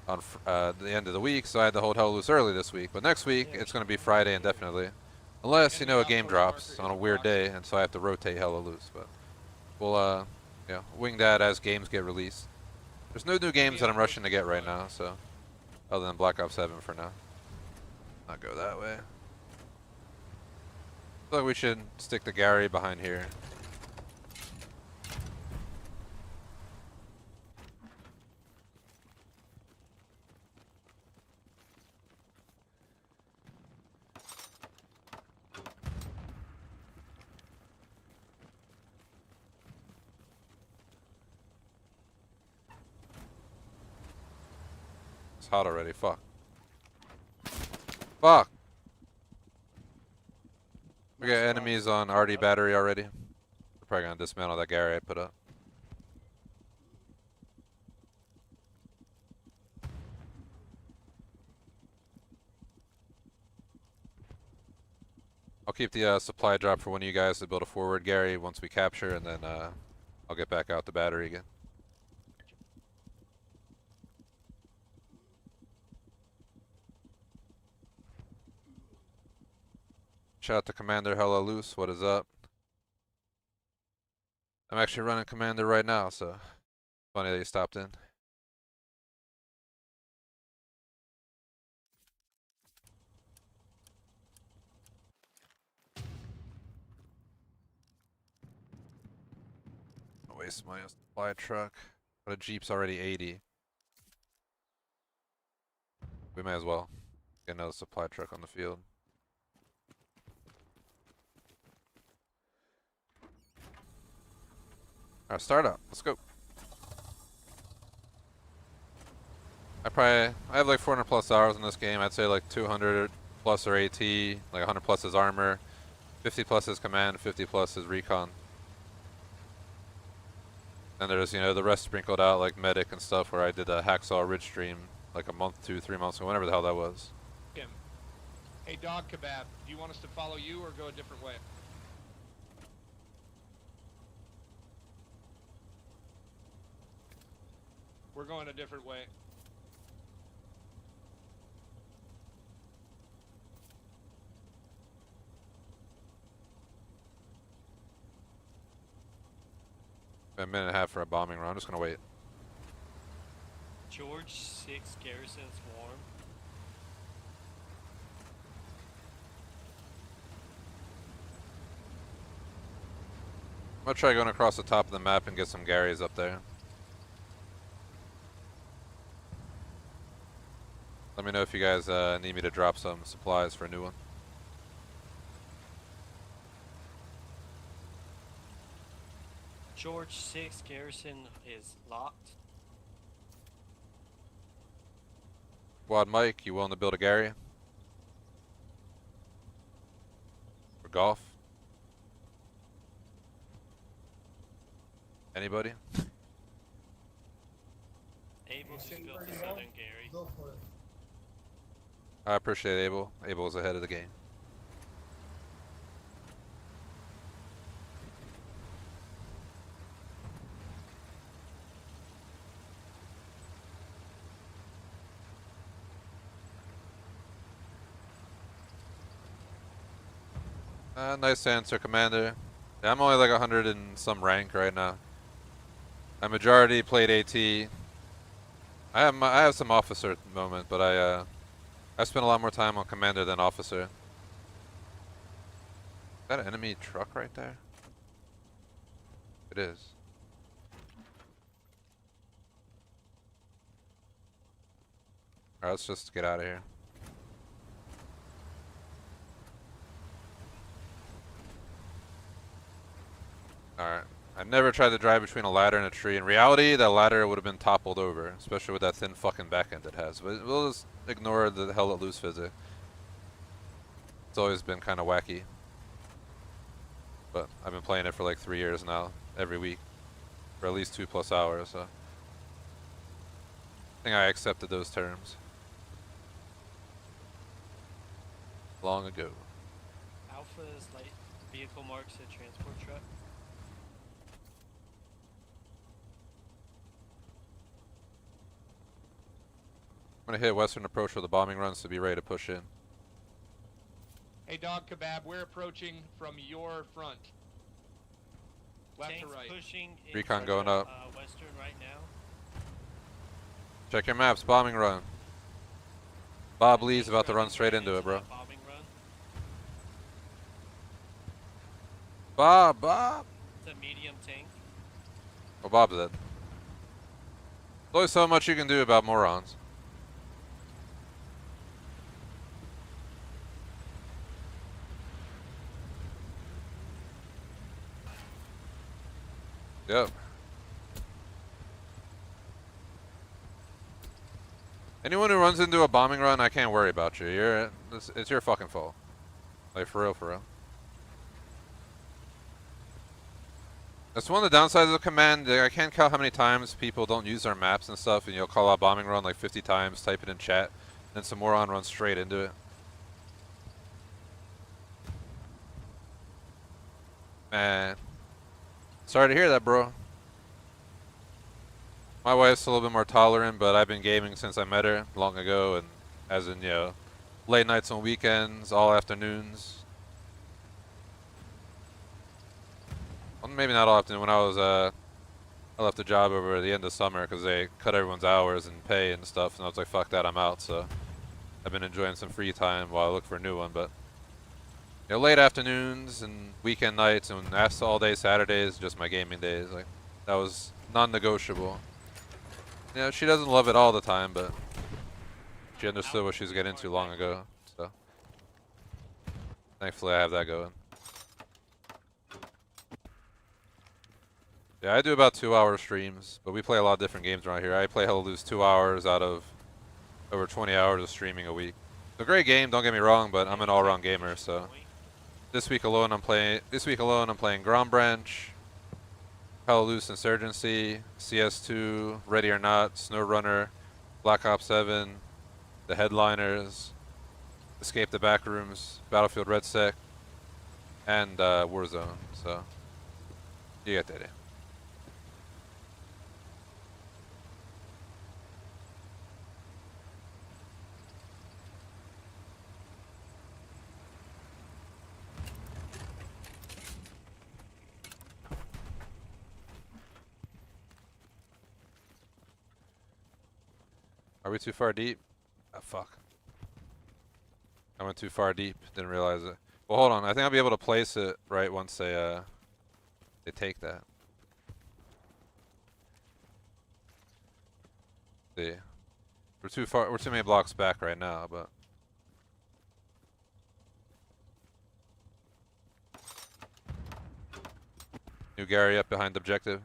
on the end of the week, so I had to hold Hallelujah early this week. But next week it's going to be Friday indefinitely, unless you know a game drops on a weird day, and so I have to rotate Hallelujah. But we'll yeah, wing that as games get released. There's no new games that I'm rushing to get right now, so other than Black Ops 7 for now. Not go that way. I feel like we should stick to Gary behind here. It's hot already, fuck. Fuck! We got enemies on Arty battery already. We're probably gonna dismantle that Gary I put up. I'll keep the supply drop for one of you guys to build a forward Gary once we capture, and then I'll get back out the battery again. Shout out to Commander Hella Loose, what is up? I'm actually running Commander right now, so funny that you stopped in. Don't waste money on supply truck, but a Jeep's already 80. We may as well get another supply truck on the field. Alright, start up. Let's go. I have like 400 plus hours in this game. I'd say like 200 plus are AT, like 100 plus is armor, 50 plus is command, 50 plus is recon. And there's, you know, the rest sprinkled out like medic and stuff where I did a Hacksaw Ridge stream like a month, 2, 3 months ago, whenever the hell that was. Hey, Dog Kebab, do you want us to follow you or go a different way? We're going a different way. A minute and a half for a bombing run. I'm just gonna wait. George 6 Garrison Swarm. I'm gonna try going across the top of the map and get some Garys up there. Let me know if you guys need me to drop some supplies for a new one. George 6 Garrison is locked. Quad Mike, you willing to build a Gary? For golf? Anybody? Able just built the Southern Gary. Go for it. I appreciate Abel. Abel's ahead of the game. Nice answer, Commander. Yeah, I'm only like 100 and some rank right now. I majority played AT. I have some officer at the moment, but I spent a lot more time on Commander than officer. Is that an enemy truck right there? It is. Alright, let's just get out of here. Alright. I never tried to drive between a ladder and a tree. In reality, that ladder would have been toppled over, especially with that thin fucking back end it has. But we'll just ignore the hell let loose physics. It's always been kind of wacky. But I've been playing it for like 3 years now, every week. For at least 2+ hours, so. I think I accepted those terms. Long ago. Alpha is light vehicle marks a transport truck. I'm gonna hit western approach with the bombing run, so be ready to push in. Hey, Dog Kebab, we're approaching from your front. Left Tanks to right. pushing in Recon front going of, up. Western right now. Check your maps, bombing run. Bob Lee's Tanks about to run running straight right into it, bro. that bombing run. Bob! It's a medium tank. Oh, Bob's dead. There's only so much you can do about morons. Yep. Anyone who runs into a bombing run, I can't worry about you. It's your fucking fault. Like, for real, for real. That's one of the downsides of the command. I can't count how many times people don't use their maps and stuff, and you'll call out bombing run like 50 times, type it in chat, then some moron runs straight into it. Man. Sorry to hear that, bro. My wife's a little bit more tolerant, but I've been gaming since I met her long ago, and as in, you know, late nights on weekends, all afternoons. Well, maybe not all afternoon. When I left the job over the end of summer because they cut everyone's hours and pay and stuff, and I was like, fuck that, I'm out. So I've been enjoying some free time while I look for a new one, but you know, late afternoons and weekend nights and all day Saturdays, just my gaming days. Like, that was non-negotiable. You know, she doesn't love it all the time, but she understood what she was getting into long ago. So thankfully, I have that going. Yeah, I do about 2-hour streams, but we play a lot of different games around here. I play Hell Loose 2 hours out of over 20 hours of streaming a week. It's a great game, don't get me wrong, but I'm an all-around gamer, so this week alone I'm playing Ground Branch, Hell Loose Insurgency, CS2, Ready or Not, SnowRunner, Black Ops 7, The Headliners, Escape the Backrooms, Battlefield Red Sec, and Warzone. So you get that idea. Are we too far deep? Oh, fuck. I went too far deep. Didn't realize it. Well, hold on. I think I'll be able to place it right once they take that. See. We're too far. We're too many blocks back right now, but. New Gary up behind objective.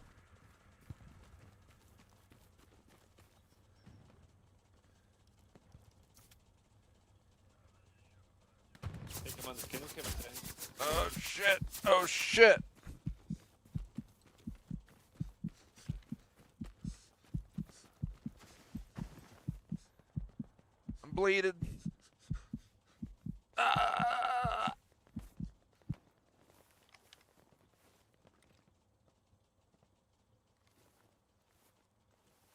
Take him on the kill cam tank. Oh shit! Oh shit! I'm bleeding. Ah!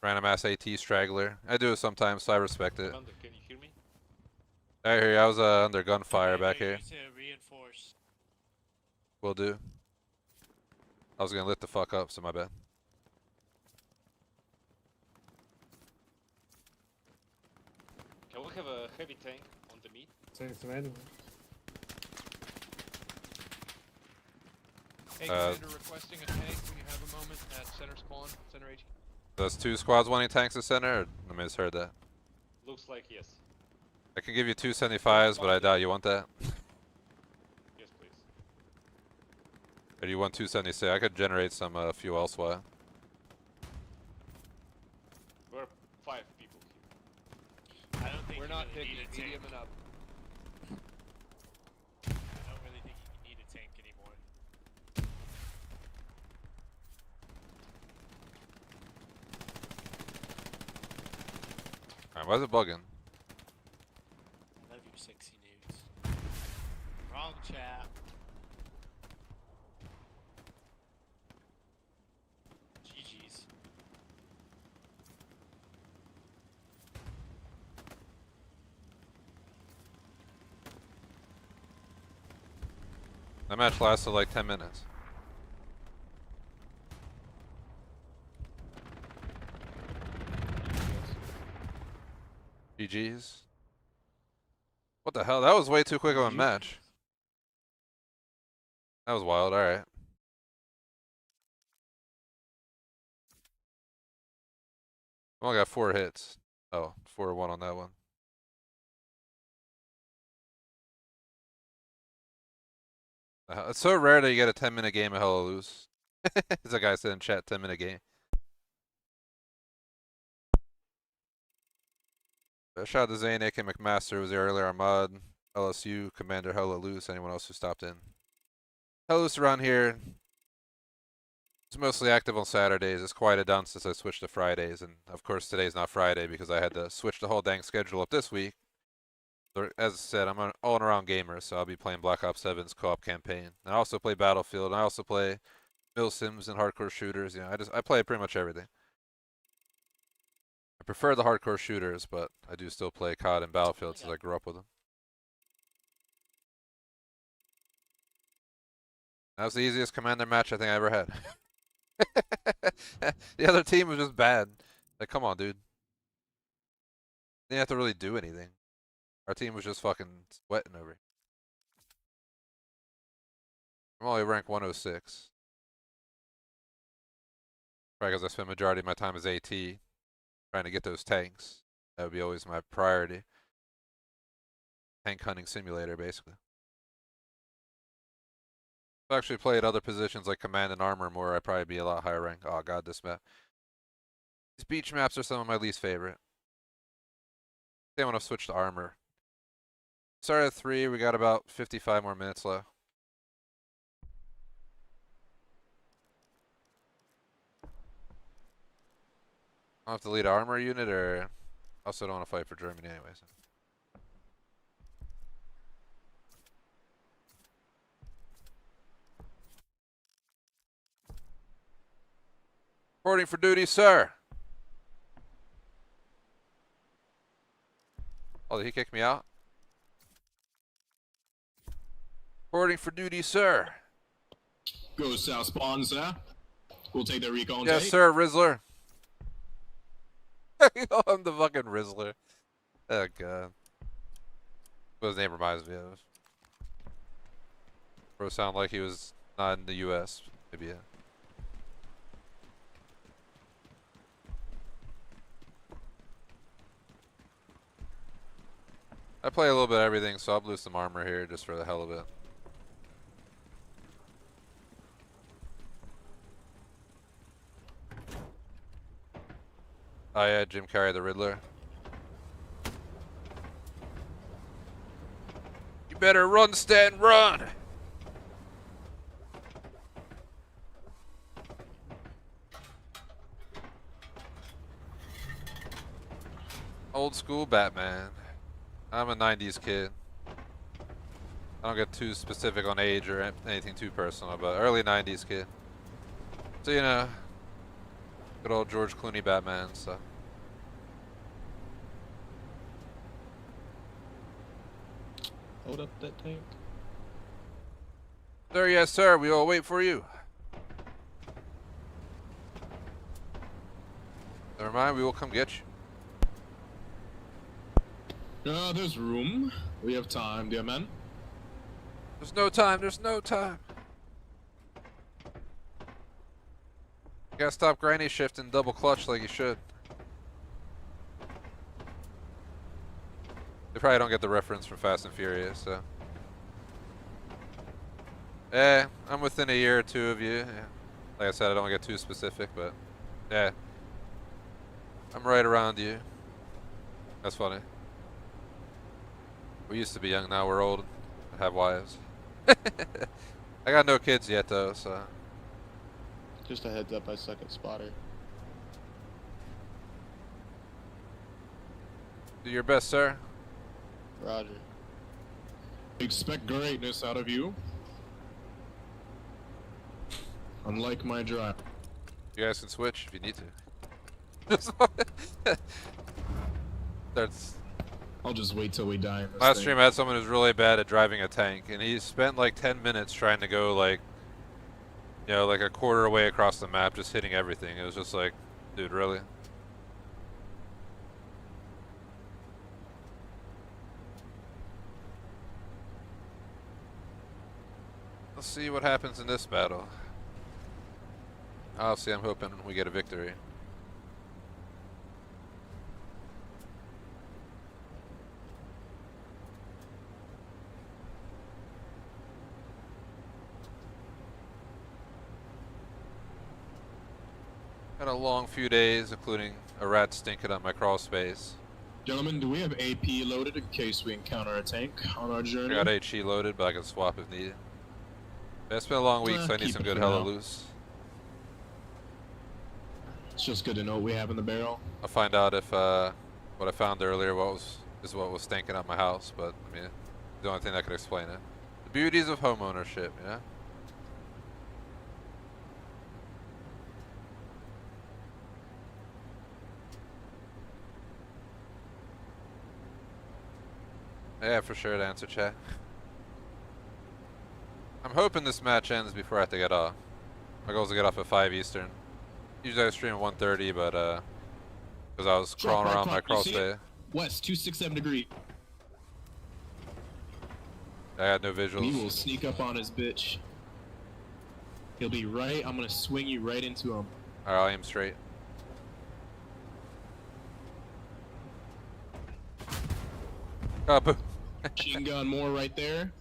Random ass AT straggler. I do it sometimes, so I respect it. Commander, can you hear me? I hear you. I was under gunfire Okay, back we here. need to reinforce. Will do. I was gonna lit the fuck up, so my bad. Can we have a heavy tank on the meat? Hey, Commander, requesting a tank when you have a moment at center spawn, center HQ. Those 2 squads wanting tanks at center? Or I misheard that. Looks like yes. I can give you 2 75s, but I doubt you want that. Yes, please. Or do you want 276? I could generate some fuel elsewhere. We're 5 people here. I don't think We're you not really picking need a tank. medium and up. I don't really think you need a tank anymore. Alright, why is it bugging? I love you, sexy nudes. Wrong chat. GG's. That match lasted like 10 minutes. GG's. What the hell? That was way too quick of a match. That was wild. Alright. Only got 4 hits. Oh, 4-1 on that one. It's so rare that you get a 10-minute game of Hello Loose. As a guy said in chat, 10-minute game. Shout out to Zane, AK McMaster, was there earlier. Ahmad, LSU, Commander Hello Loose, anyone else who stopped in. Hello Loose around here. It's mostly active on Saturdays. It's quieted down since I switched to Fridays. And of course, today's not Friday because I had to switch the whole dang schedule up this week. As I said, I'm an all-around gamer, so I'll be playing Black Ops 7's co-op campaign. And I also play Battlefield, and I also play MilSims and hardcore shooters. You know, I play pretty much everything. I prefer the hardcore shooters, but I do still play COD and Battlefield since I grew up with them. That was the easiest Commander match I think I ever had. The other team was just bad. Like, come on, dude. They didn't have to really do anything. Our team was just fucking sweating over. I'm only ranked 106. Probably because I spend majority of my time as AT, trying to get those tanks. That would be always my priority. Tank hunting simulator, basically. If I actually played other positions like command and armor more, I'd probably be a lot higher rank. Oh god, this map. These beach maps are some of my least favorite. I think I want to switch to armor. Started at 3, we got about 55 more minutes left. I'll have to lead an armor unit, or I also don't want to fight for Germany anyways. Reporting for duty, sir. Oh, did he kick me out? Reporting for duty, sir. Go south spawn, sir. We'll take the recon. Yes, sir, Rizzler. I'm the fucking Rizzler. Oh, God. What his name reminds me of. Bro, sound like he was not in the U.S. Maybe, yeah. I play a little bit of everything, so I'll lose some armor here just for the hell of it. Oh yeah, Jim Carrey the Riddler. You better run, Stan, run! Old school Batman. I'm a 90s kid. I don't get too specific on age or anything too personal, but early 90s kid. So, you know, good old George Clooney Batman stuff. Hold up that tank. Sir, yes, sir. We will wait for you. Never mind, we will come get you. There's room. We have time, dear man. There's no time. There's no time. You gotta stop granny shifting double clutch like you should. They probably don't get the reference from Fast and Furious, so. Eh, I'm within a year or two of you. Yeah. Like I said, I don't get too specific, but yeah. I'm right around you. That's funny. We used to be young, now we're old and have wives. I got no kids yet though, so. Just a heads up, I suck at spotter. Do your best, sir. Roger. Expect greatness out of you. Unlike my drive. You guys can switch if you need to. I'll just wait till we die in this Last thing. stream I had someone who's really bad at driving a tank, and he spent like 10 minutes trying to go like, you know, like a quarter way across the map, just hitting everything. It was just like, dude, really? Let's see what happens in this battle. Obviously, I'm hoping we get a victory. Had a long few days, including a rat stinking up my crawl space. Gentlemen, do we have AP loaded in case we encounter a tank on our I journey? got HE loaded, but I can swap if needed. Yeah, it's been a long week, so I need Keep some it good for hella now. loose. It's just good to know what we have in the barrel. I'll find out if what I found earlier is what was stinking up my house, but I mean, the only thing that could explain it. The beauties of home ownership, you know? Yeah, for sure to answer chat. I'm hoping this match ends before I have to get off. My goal is to get off at 5 Eastern. Usually I stream at 1:30, but because I was crawling around my crawl space. West, 267 degree. I had no We visuals. will sneak up on his bitch. He'll be right. I'm gonna swing you right into him. Alright, I'll aim straight. Boo. Machine gun more right there.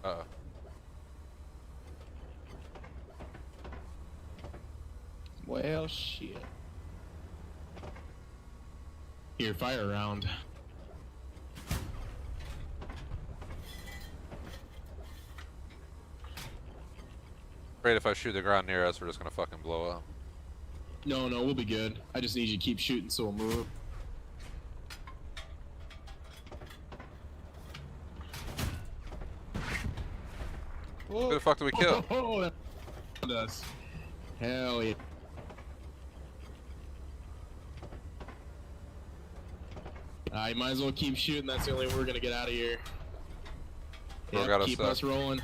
Uh-oh. Well, shit. Here, fire around. Afraid if I shoot the ground near us, we're just gonna fucking blow up. No, we'll be good. I just need you to keep shooting so we'll move. Who the fuck did we kill? Oh, that us. Hell yeah. You might as well keep shooting. That's the only way we're gonna get out of here. Bro got us keep stuck. us rolling.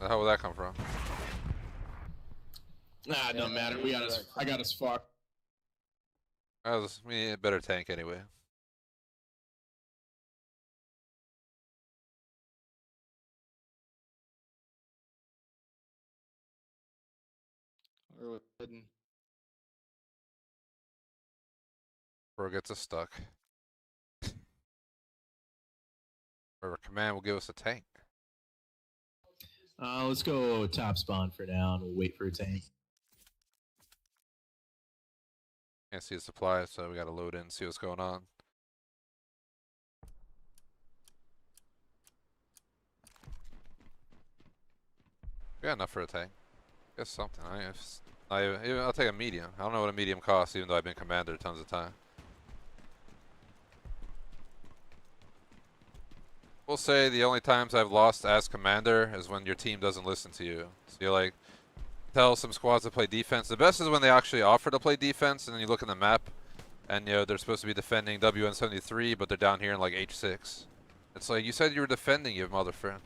The hell would that come from? Nah, it doesn't matter. We got us. I got us fucked. We need a better tank anyway. Where we heading? Bro gets us stuck. Whoever command will give us a tank. Let's go top spawn for now, and we'll wait for a tank. Can't see the supply, so we gotta load in, see what's going on. We got enough for a tank. Guess something. I'll take a medium. I don't know what a medium costs, even though I've been commander tons of time. We'll say the only times I've lost as commander is when your team doesn't listen to you. So you like tell some squads to play defense. The best is when they actually offer to play defense, and then you look in the map, and you know they're supposed to be defending WN73, but they're down here in like H6. It's like you said you were defending, you motherfucker.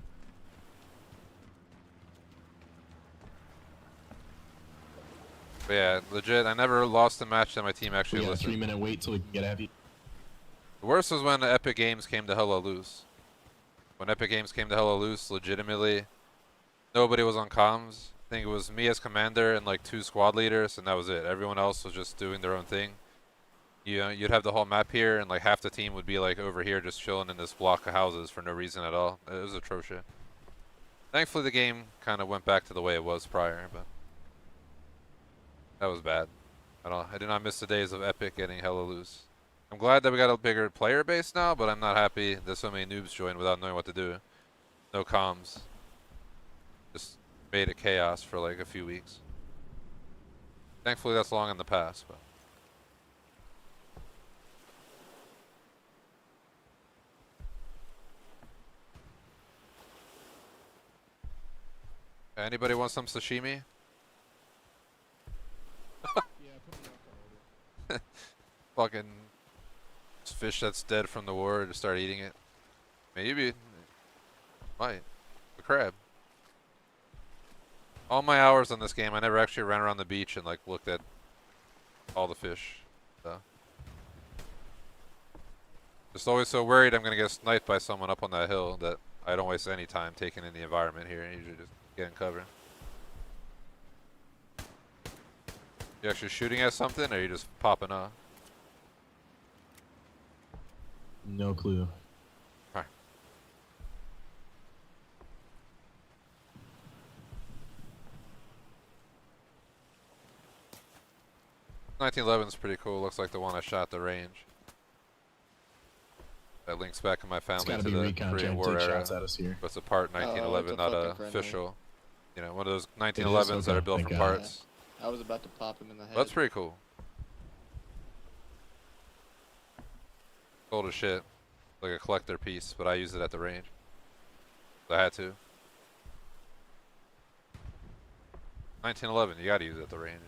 But yeah, legit, I never lost a match that my team actually We got a listened. 3-minute wait till we can get heavy. The worst was when Epic Games came to hella loose. When Epic Games came to hella loose, legitimately, nobody was on comms. I think it was me as commander and like 2 squad leaders, and that was it. Everyone else was just doing their own thing. You know, you'd have the whole map here, and like half the team would be like over here just chilling in this block of houses for no reason at all. It was atrocious. Thankfully, the game kind of went back to the way it was prior, but that was bad. I did not miss the days of Epic getting hella loose. I'm glad that we got a bigger player base now, but I'm not happy that so many noobs joined without knowing what to do. No comms. Just made it chaos for like a few weeks. Thankfully, that's long in the past. But anybody want some sashimi? Fucking fish that's dead from the war, just start eating it. Maybe. Might. A crab. All my hours on this game, I never actually ran around the beach and like looked at all the fish. So. Just always so worried I'm gonna get sniped by someone up on that hill that I don't waste any time taking in the environment here and usually just get in cover. You actually shooting at something or are you just popping off? No clue. Alright. 1911's pretty cool. Looks like the one I shot at the range. That links back in my It's family gotta to be the Recon Korean trying to War take era. shots at us here. But it's a part Oh, 1911, it's a not fucking a friendly. official. You know, one of those is? 1911s that Okay, are built thank from God. parts. I was about to pop him in the head. That's pretty cool. Cool as shit. Like a collector piece, but I used it at the range. I had to. 1911, you gotta use it at the range.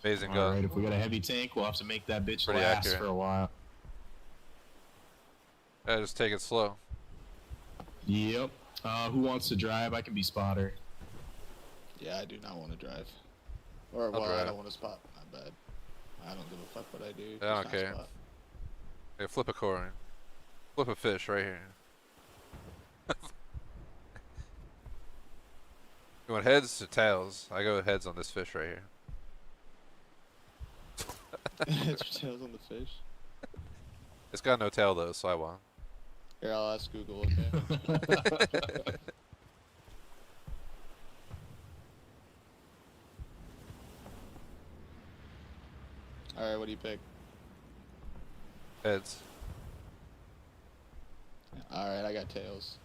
Amazing gun. Alright, if we got a heavy tank, we'll have to make that bitch Pretty last accurate. for a while. Yeah, just take it slow. Yep. Who wants to drive? I can be spotter. Yeah, I do not want to drive. Or, I'll well, I drive. don't want to spot. My bad. I don't give a fuck what I do. I don't just not care. spot. Hey, flip a coin. Flip a fish right here. You want heads or tails? I go with heads on this fish right here. It's your tails on the fish. It's got no tail though, so I won. Here, I'll ask Google, okay? Alright, what do you pick? Heads. Alright, I got tails.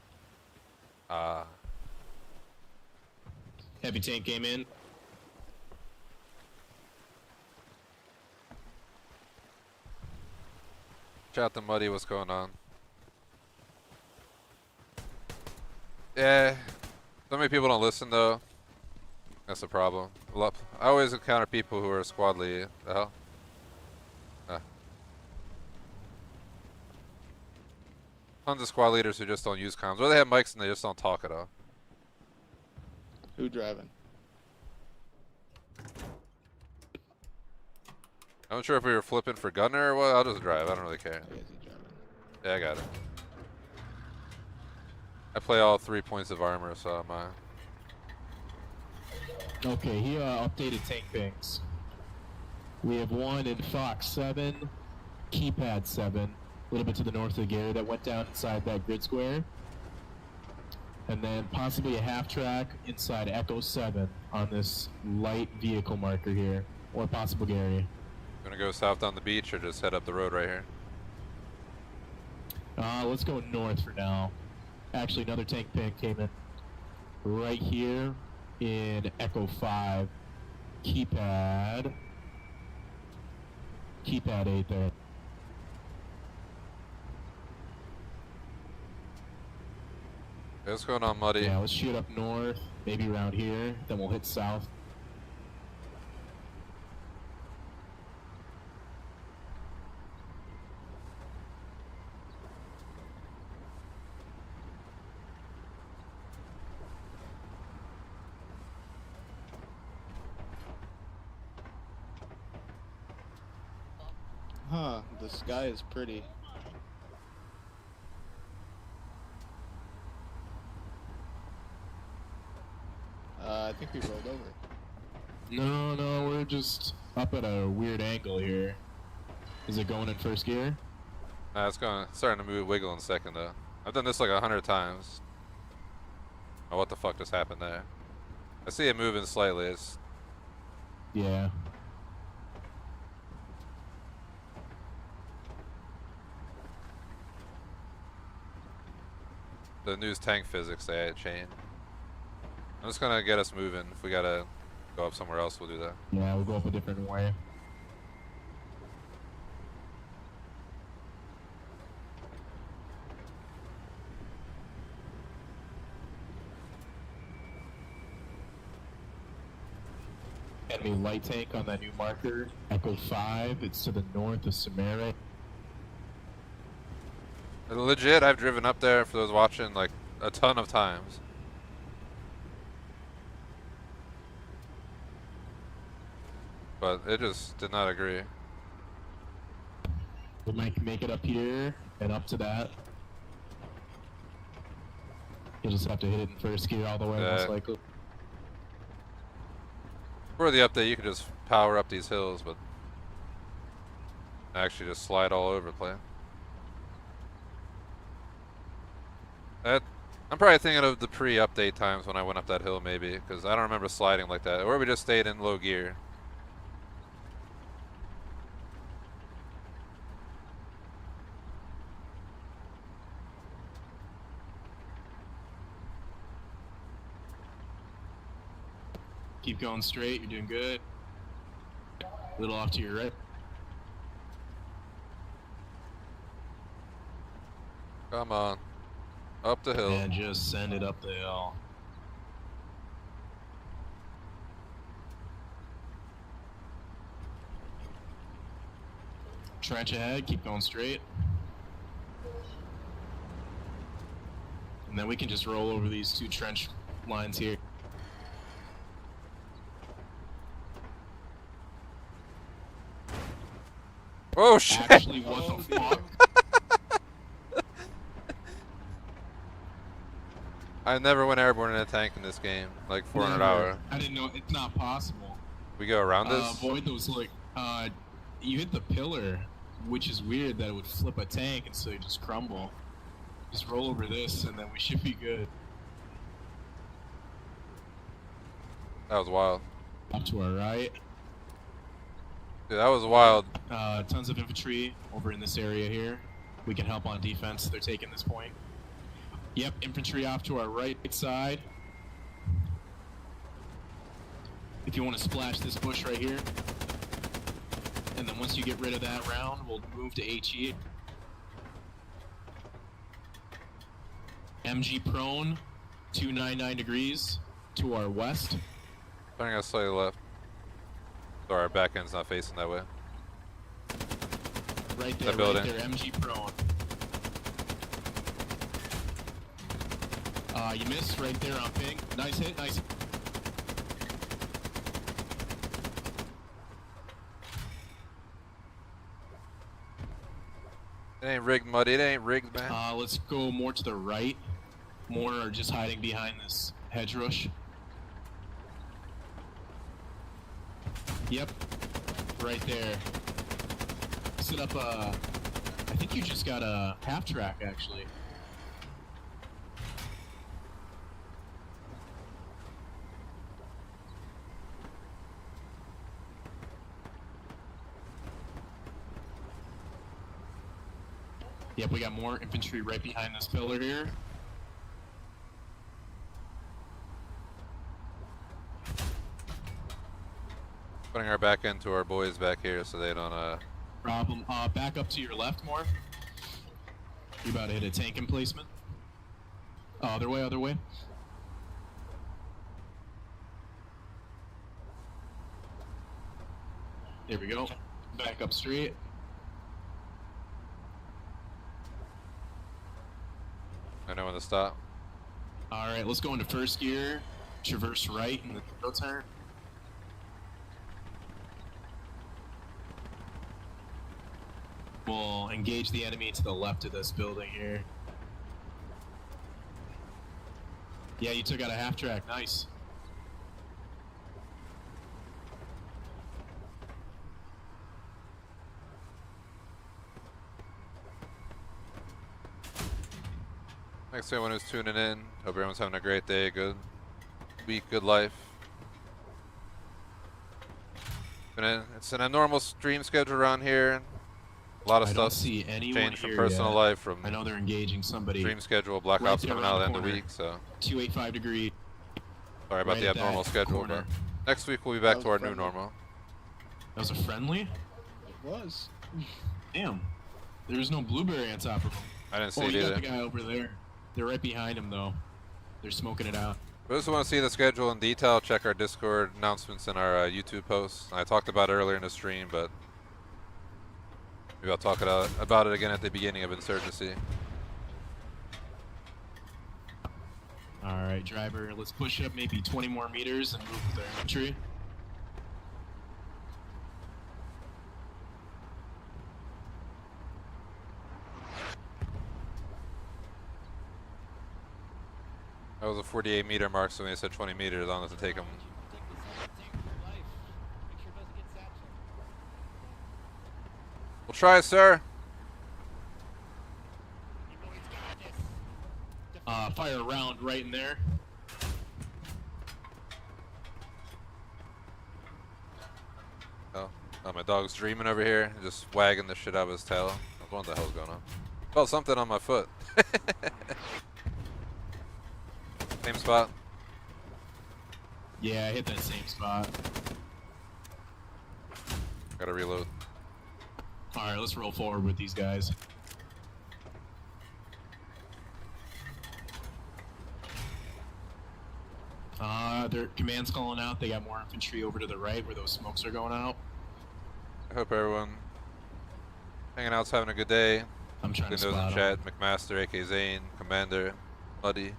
Ah. Heavy tank came in. Shout the muddy, what's going on? Yeah. So many people don't listen though. That's the problem. I always encounter people who are squad lead. The hell? Tons of squad leaders who just don't use comms. Or they have mics and they just don't talk at all. Who driving? I'm not sure if we were flipping for gunner or what. I'll just drive. I don't really care. I guess he's driving. Yeah, I got it. I play all 3 points of armor, so I'm Okay, here are updated tank things. We have one in Fox 7, Keypad 7, a little bit to the north of Gary that went down inside that grid square. And then possibly a half track inside Echo 7 on this light vehicle marker here, or possible Gary. gonna go south down the beach or just head up the road right here. Let's go north for now. Actually, another tank ping came in right here in Echo 5. Keypad 8 there. Hey, what's going on, Muddy? Yeah, let's shoot up north, maybe around here, then we'll hit south. Huh, the sky is pretty. I think we rolled over. No, we're just up at a weird angle here. Is it going in first gear? Nah, it's starting to move, wiggle in second though. I've done this like 100 times. Oh, what the fuck just happened there? I see it moving slightly. It's Yeah. the news tank physics they had changed. I'm just gonna get us moving. If we gotta go up somewhere else, we'll do that. Yeah, we'll go up a different way. Enemy light tank on that new marker, Echo 5. It's to the north of Samara. Legit, I've driven up there, for those watching, like a ton of times. But it just did not agree. We might make it up here and up to that. You'll just have to hit it in first gear all the way, most likely. For the update, you can just power up these hills, but actually just slide all over the place. I'm probably thinking of the pre-update times when I went up that hill, maybe, because I don't remember sliding like that. Or we just stayed in low gear. Keep going straight, you're doing good. A little off to your right. Come on. Up the hill. And just send it up the hill. Trench ahead, keep going straight. And then we can just roll over these two trench lines here. Oh shit! Actually, what the fuck? I never went airborne in a tank in this game, like 400 Never. hour. I didn't know, it's not possible. We go around this? Avoid those, like, you hit the pillar, which is weird that it would flip a tank and so you just crumble. Just roll over this and then we should be good. That was wild. Up to our right. Dude, that was wild. Tons of infantry over in this area here. We can help on defense. They're taking this point. Yep, infantry off to our right side. If you want to splash this bush right here. And then once you get rid of that round, we'll move to HE. MG prone, 299 degrees to our west. Turning us slightly left. So our back end's not facing that way. Right there, building. right there, MG prone. You missed right there on ping. Nice hit, nice. It ain't rigged, muddy. It ain't rigged, man. Let's go more to the right. More are just hiding behind this hedge rush. Yep, right there. Set up I think you just got a half track actually. Yep, we got more infantry right behind this pillar here. Putting our back end to our boys back here so they don't, Problem. Back up to your left more. You about to hit a tank emplacement. Other way, other way. There we go. Back up straight. I know when to stop. Alright, let's go into first gear. Traverse right in the no turn. We'll engage the enemy to the left of this building here. Yeah, you took out a half track. Nice. Thanks to everyone who's tuning in. Hope everyone's having a great day, good week, good life. It's an abnormal stream schedule around here. A lot of I don't stuff see anyone changed from here personal yet. life, from I know they're engaging somebody. stream schedule, Black Right Ops there coming around out at the the end of the corner. week, so 285 degree. sorry about Right the at that abnormal schedule, corner. but Next week we'll be back That to was our new friendly. normal. That was a friendly? It was. Damn. There was no blueberry on top of him. I didn't see Oh, it you got either. the guy over there. They're right behind him, though. They're smoking it out. For those who want to see the schedule in detail, check our Discord announcements and our YouTube posts. I talked about it earlier in the stream, but maybe I'll talk about it again at the beginning of Insurgency. Alright, driver, let's push up maybe 20 more meters and move with our infantry. That was a 48 meter mark, so when they said 20 meters, I'll have to take them. We'll try, sir. Fire a round right in there. Oh, my dog's dreaming over here, just wagging the shit out of his tail. What the hell's going on? Felt something on my foot. Same spot. Yeah, I hit that same spot. Gotta reload. Alright, let's roll forward with these guys. Their command's calling out. They got more infantry over to the right where those smokes are going out. I hope everyone hanging out's having a good day. I'm trying to Good news in spot chat. McMaster, AK Zane, Commander, Muddy.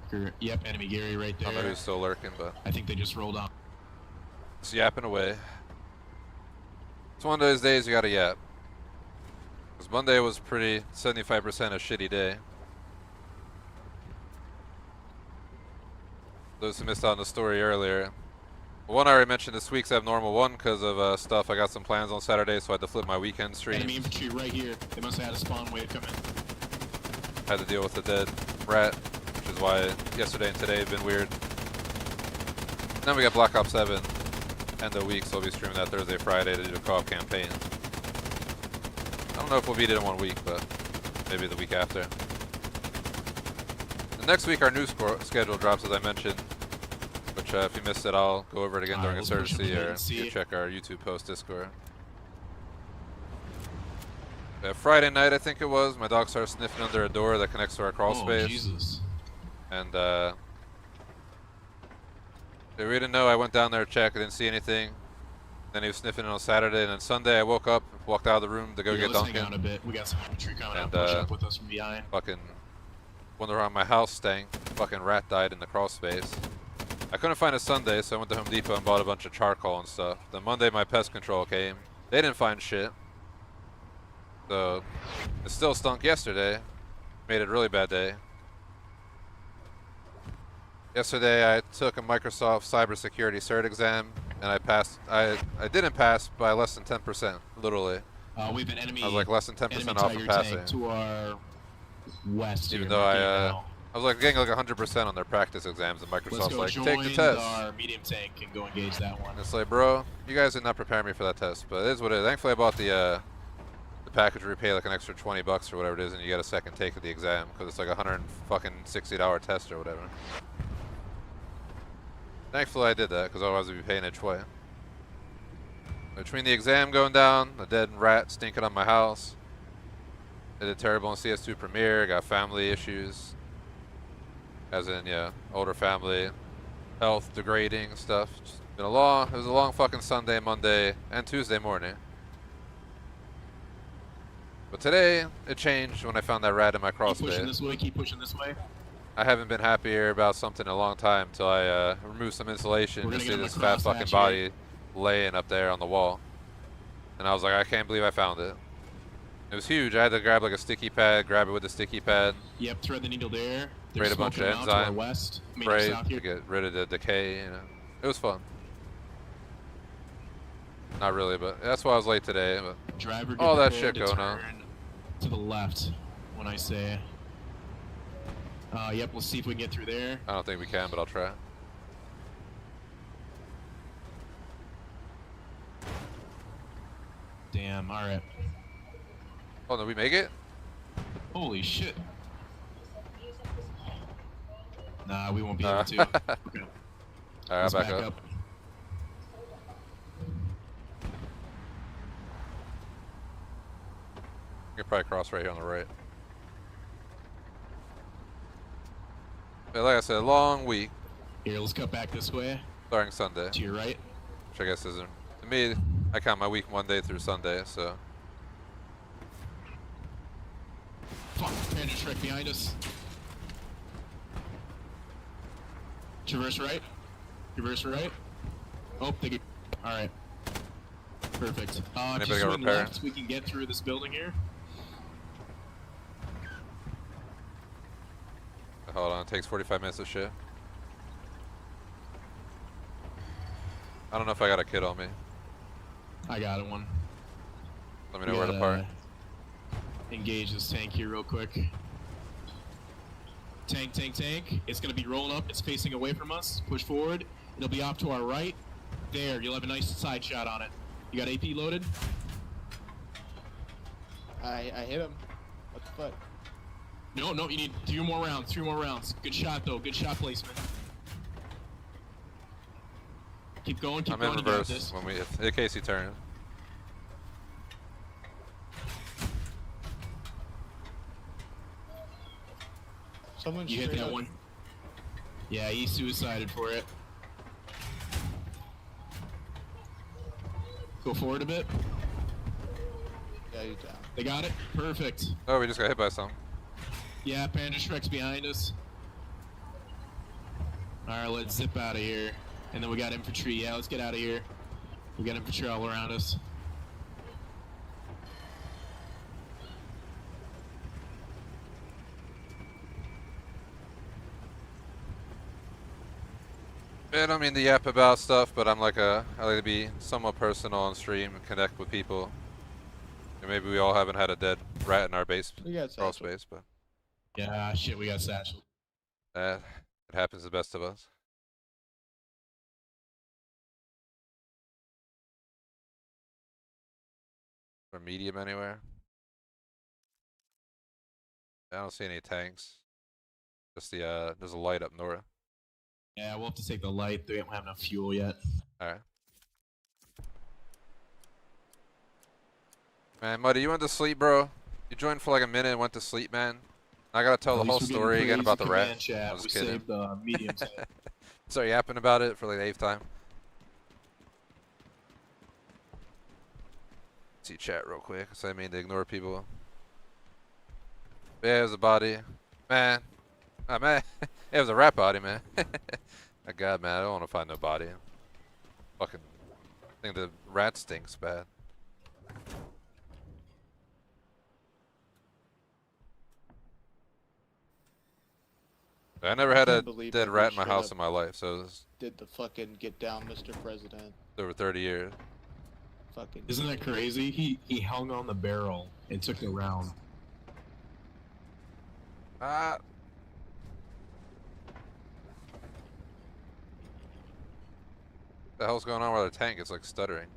them. Yep, enemy Gary right I don't know there. who's still lurking, but I think they just rolled out. it's yapping away. It's one of those days you gotta yap. Because Monday was pretty 75% a shitty day. Those who missed out on the story earlier. One I already mentioned this week's abnormal one because of stuff. I got some plans on Saturday, so I had to flip my weekend stream. Enemy infantry right here. They must have had a spawn wave come in. Had to deal with the dead rat, which is why yesterday and today have been weird. Then we got Black Ops 7 end of the week, so I'll be streaming that Thursday, Friday to do the co-op campaign. I don't know if we'll beat it in 1 week, but maybe the week after. The next week our new schedule drops, as I mentioned, which if you missed it, I'll go over it again during Alright, let's push up Insurgency, ahead or and see. you check our YouTube post Discord. Friday night, I think it was, my dog started sniffing under a door that connects to our crawl Oh, space. Jesus. And we didn't know. I went down there to check. I didn't see anything. Then he was sniffing it on Saturday, and then Sunday I woke up, walked out of the room to go Yeah, get let's hang out Duncan. a bit. We got some infantry coming And, up, push up with us from behind. Fucking wonder how my house stank. Fucking rat died in the crawl space. I couldn't find a Sunday, so I went to Home Depot and bought a bunch of charcoal and stuff. Then Monday my pest control came. They didn't find shit. So it still stunk yesterday. Made it a really bad day. Yesterday I took a Microsoft cybersecurity cert exam and I passed. I didn't pass by less than 10%, literally. We have an enemy. I was like less than enemy 10% off Tiger from passing. tank to our west. Even here, though marking it I now. was like getting like 100% on their practice exams, and Let's Microsoft's go like, join take the test. our medium tank and go engage that one. And it's like, bro, you guys did not prepare me for that test, but it is what it is. Thankfully, I bought the package where you pay like an extra 20 bucks or whatever it is, and you get a second take of the exam because it's like a $160 test or whatever. Thankfully, I did that because otherwise I'd be paying it twice. Between the exam going down, a dead rat stinking on my house, I did terrible in CS2 Premiere, got family issues, as in, yeah, older family, health degrading stuff. Just been it was a long fucking Sunday, Monday, and Tuesday morning. But today, it changed when I found that rat in my crawl Keep pushing space. this way. Keep pushing this way. I haven't been happier about something in a long time until I removed some insulation We're to gonna see get him this across fat fucking hatch body laying up there on the wall. And I was like, I can't believe I found it. It was huge. I had to grab like a sticky pad, grab it with a sticky pad, Yep, thread the needle there. Sprayed a bunch of smoking out to our enzyme, west. I mean, spray south to here. get rid of the decay, you know. It was fun. Not really, but that's why I was late today. But Driver, get all that prepared shit to going on. turn to the left when I say. Yep, we'll see if we can get through there. I don't think we can, but I'll try. Damn, alright. Oh, did we make it? Holy shit. Nah, we won't be able to. Okay, Alright, I'll let's back up. You can probably cross right here on the right. But like I said, long week Here, let's cut back this way. starting Sunday, To your right. which I guess isn't. To me, I count my week Monday through Sunday, so. Fuck, Panda Shrek behind us. Traverse right. Traverse right. Oh, they get. Alright. Perfect. Anybody Just got swing repair? left so we can get through this building here. Hold on, it takes 45 minutes to shit. I don't know if I got a kid on me. I got one. Let me know where to park. Engage this tank here real quick. Tank, tank, tank. It's gonna be rolling up. It's facing away from us. Push forward. It'll be off to our right. There, you'll have a nice side shot on it. You got AP loaded? I hit him. What the fuck? No, no, you need 3 more rounds. 3 more rounds. Good shot though. Good shot placement. Keep going. Keep I'm in going. You got reverse this. when in case he turns. Someone You hit straight that up- one. Yeah, he suicided for it. Go forward a bit. Yeah, you're down. They got it. Perfect. Oh, we just got hit by something. Yeah, Panda Shrek's behind us. Alright, let's zip out of here. And then we got infantry. Yeah, let's get out of here. We got infantry all around us. I don't mean to yap about stuff, but I like to be somewhat personal on stream and connect with people. And maybe we all haven't had a dead rat in our base, We got crawl satchel. space, but Yeah, shit, we got satchel. it happens to the best of us. Or medium anywhere. I don't see any tanks. Just the there's a light up north. Yeah, we'll have to take the light. They don't have enough fuel yet. Alright. Man, Muddy, you went to sleep, bro? You joined for like a minute and went to sleep, man. I gotta tell the whole story again about the rat. I was We kidding. saved the medium tank. Start yapping about it for like the 8th time. See chat real quick, so I mean to ignore people. Yeah, it was a body. Man. Ah, man. It was a rat body, man. My god, man, I don't want to find no body. Fucking. I think the rat stinks bad. I never had a can't believe dead that rat we in my straight house up- in my life, so it was Did the fucking get down, Mr. President? over 30 years. Fucking. Isn't that crazy? He hung on the barrel and took the round. Ah. The hell's going on with our tank? It's like stuttering.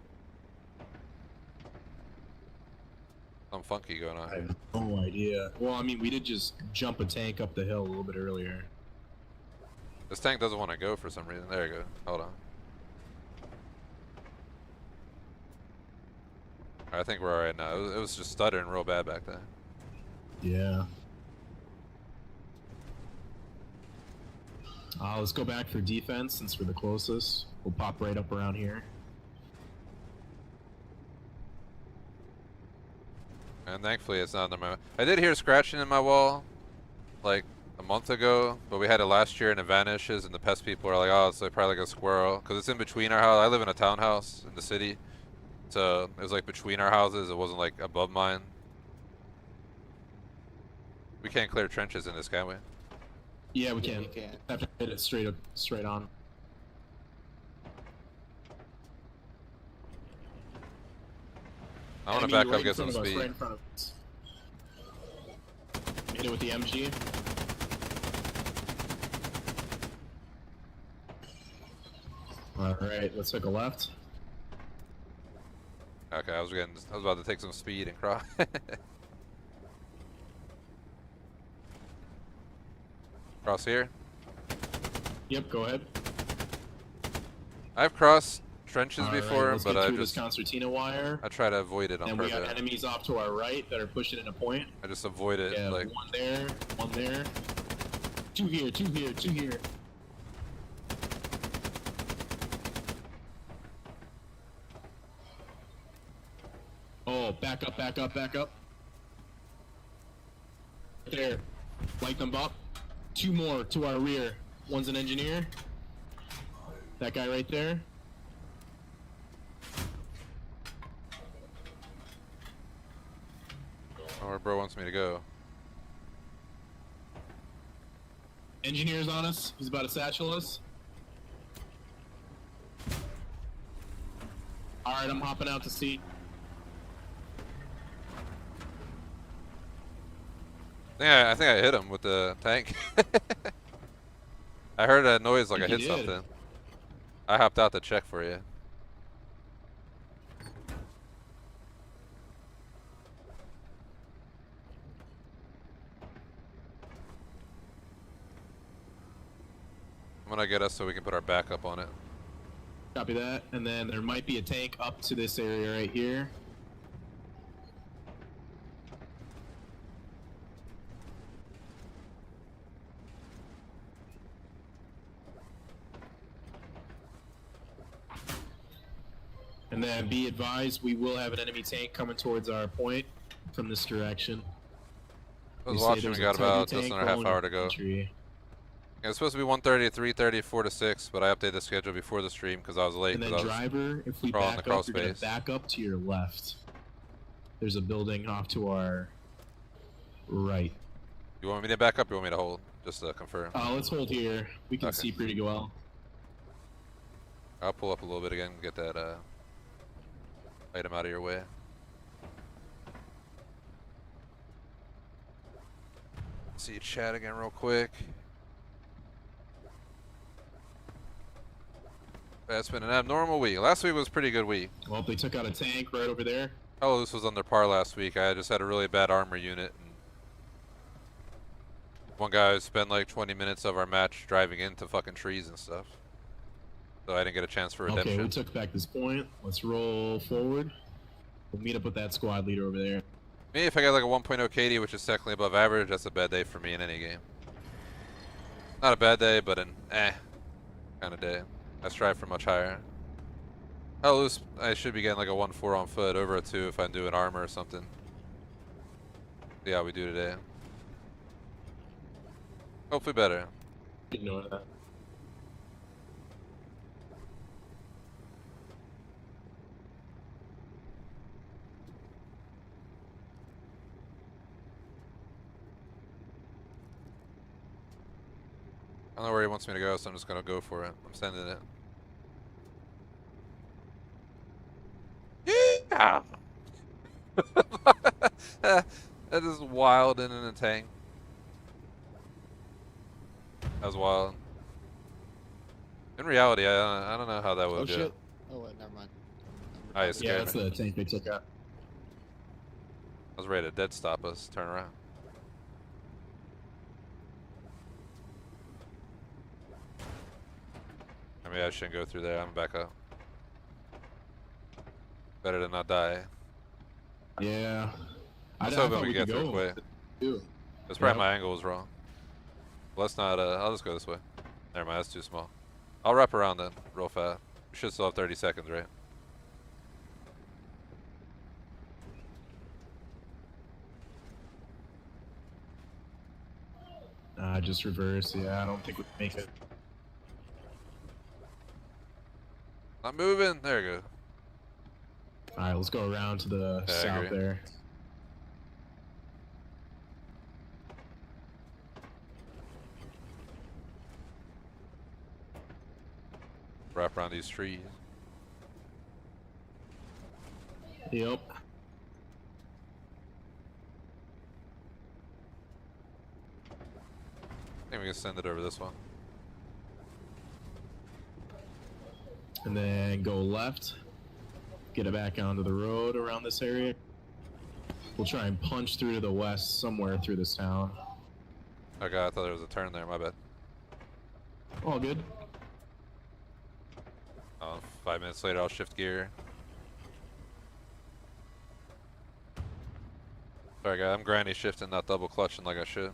Something funky going on. I have no idea. Well, I mean, we did just jump a tank up the hill a little bit earlier. This tank doesn't want to go for some reason. There you go. Hold on. I think we're alright now. It was just stuttering real bad back then. Yeah. Let's go back for defense since we're the closest. We'll pop right up around here. And thankfully it's not in my... I did hear scratching in my wall like a month ago, but we had it last year and it vanishes and the pest people are like, oh, it's like probably like a squirrel. Because it's in between our house. I live in a townhouse in the city. So it was like between our houses. It wasn't like above mine. We can't clear trenches in this, can we? Yeah, we Yeah, can. you can. Have to hit it straight on. I want to Enemy back right up, in get front some of us, speed. Right in front of us. Hit it with the MG. Alright, let's take a left. Okay, I was about to take some speed and cross. Cross here. Yep, go ahead. I've crossed trenches All right, before, let's but get I through just this concertina wire. I try to avoid it on And we got purpose. enemies off to our right that are pushing in a point. I just avoid it. Yeah, Like one there, one there. Two here, two here, two here. Oh, back up, back up, back up. There. Light them up. Two more to our rear. One's an engineer. That guy right there. where bro wants me to go. Engineer's on us. He's about to satchel us. Alright, I'm hopping out to sea. I think I hit him with the tank. I heard a noise like I hit did. something. I hopped out to check for you. I'm gonna get us so we can put our backup on it. Copy that. And then there might be a tank up to this area right here. And then be advised, we will have an enemy tank coming towards our point from this direction. I was We say watching, there's we a got about Tiger just tank under a half rolling hour to go. infantry. Yeah, it's supposed to be 1:30 to 3:30, 4 to 6, but I updated the schedule before the stream because I was late. And then 'cause I was driver, if we crawling back the up, you're gonna crawlspace. back up to your left. There's a building off to our right. You want me to back up or you want me to hold? Just to confirm. Let's hold here. We can Okay. see pretty well. I'll pull up a little bit again and get that item out of your way. See you chat again real quick. That's been an abnormal week. Last week was a pretty good week. Well, they took out a tank right over there. Oh, this was under par last week. I just had a really bad armor unit. And one guy spent like 20 minutes of our match driving into fucking trees and stuff. So I didn't get a chance for redemption. Okay, we took back this point. Let's roll forward. We'll meet up with that squad leader over there. Me, if I got like a 1.0 KD, which is technically above average, that's a bad day for me in any game. Not a bad day, but an kind of day. I strive for much higher. Hell, loose, I should be getting like a 1.4 on foot, over a 2 if I do an armor or something. See how we do today. Hopefully better. Ignore that. I don't know where he wants me to go, so I'm just gonna go for it. I'm sending it. Yeah! That is wild in a tank. That was wild. In reality, I don't know how that would Oh go. shit. Oh wait, never mind. Oh, you Yeah, scared that's me. the tank they took out. I was ready to dead stop us. Turn around. I mean, I shouldn't go through there. I'm back up. Better to not die. Yeah. I was I hoping thought we could get through go. quick. Too. That's probably Yep. my angle was wrong. Let's not, I'll just go this way. Never mind, that's too small. I'll wrap around then, real fast. We should still have 30 seconds, right? Just reverse. Yeah, I don't think we can make it. I'm moving. There you go. Alright, let's go around to the Yeah, I south agree. there. Wrap around these trees. Yep. I think we can send it over this one. And then go left. Get it back onto the road around this area. We'll try and punch through to the west somewhere through this town. Okay, I thought there was a turn there. My bad. All good. 5 minutes later, I'll shift gear. Sorry, guys. I'm granny shifting, not double clutching like I should.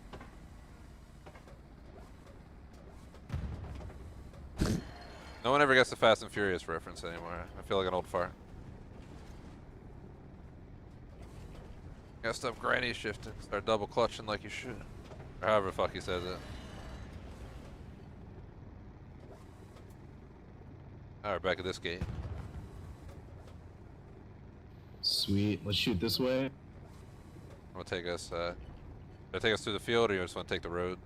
No one ever gets the Fast and Furious reference anymore. I feel like an old fart. Gotta stop granny shifting. Start double clutching like you should. Or however the fuck he says it. Alright, back at this gate. Sweet. Let's shoot this way. I'm gonna take us, should I take us through the field or you just wanna take the road?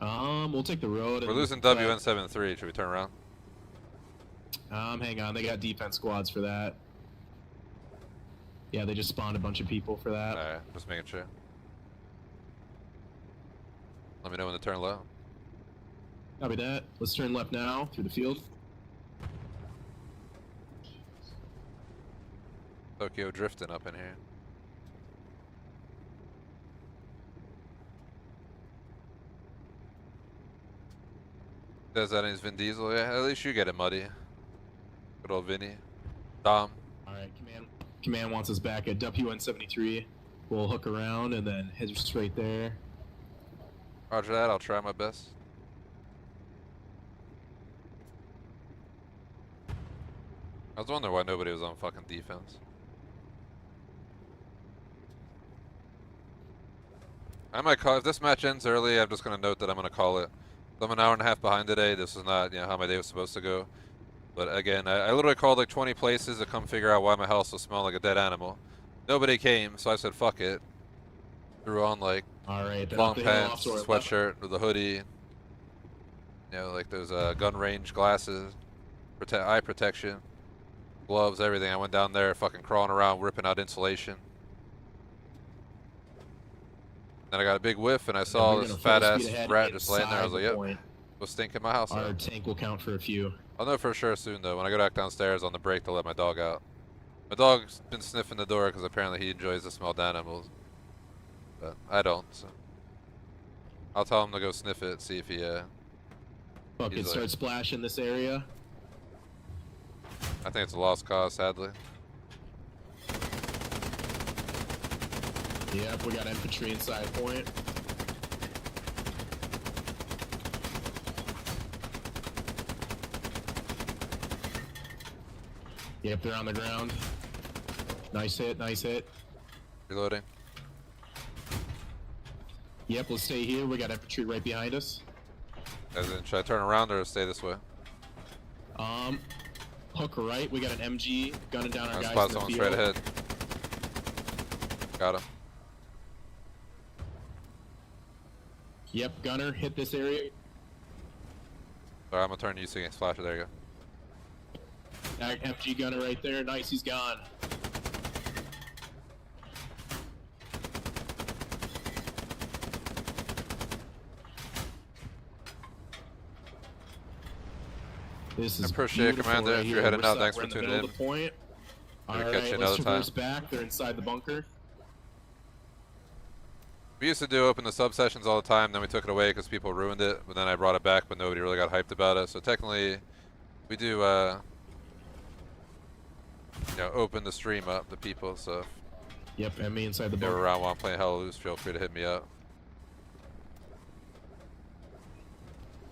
We'll take the road. We're and losing flat- WN73. Should we turn around? Hang on. They got defense squads for that. Yeah, they just spawned a bunch of people for that. Alright, just making sure. Let me know when to turn low. Copy that. Let's turn left now through the field. Tokyo drifting up in here. Says that is Vin Diesel. Yeah, at least you get it muddy. Good old Vinny. Dom. Alright, command wants us back at WN73. We'll hook around and then head straight there. Roger that. I'll try my best. I was wondering why nobody was on fucking defense. I might call, if this match ends early, I'm just gonna note that I'm gonna call it. I'm an hour and a half behind today. This is not, how my day was supposed to go. But again, I literally called like 20 places to come figure out why my house was smelling like a dead animal. Nobody came, so I said fuck it. Threw on like Alright, long pants, sweatshirt with a hoodie. Like those gun range glasses, eye protection, gloves, everything. I went down there fucking crawling around, ripping out insulation. Then I got a big whiff and I saw this fat ass rat just laying there. I was like, yep, go stink in my house. Our tank will count for a few. I'll know for sure soon though. When I go back downstairs on the break to let my dog out. My dog's been sniffing the door because apparently he enjoys the smell of animals. But I don't, so. I'll tell him to go sniff it, see if he, Fuck it, start splashing this area. I think it's a lost cause, sadly. Yep, we got infantry inside point. Yep, they're on the ground. Nice hit, nice hit. Reloading. Yep, let's stay here. We got infantry right behind us. As in, should I turn around or stay this way? Hook right. We got an MG gunning down our I guys spot in the someone field. straight ahead. Got him. Yep, gunner, hit this area. Sorry, I'm gonna turn you against flasher. There you go. MG gunner right there. Nice, he's gone. This is appreciate it, beautiful Commander. right if here. you're heading We're out, stuck thanks right for in the tuning middle in. of the point. Maybe All catch right, you let's another time. traverse back. They're inside the bunker. We used to do open the sub sessions all the time, then we took it away because people ruined it, but then I brought it back, but nobody really got hyped about it. So technically, we do, open the stream up to people, so Yep, and me inside the if you're bunker. around while I'm playing Hella Loose, feel free to hit me up.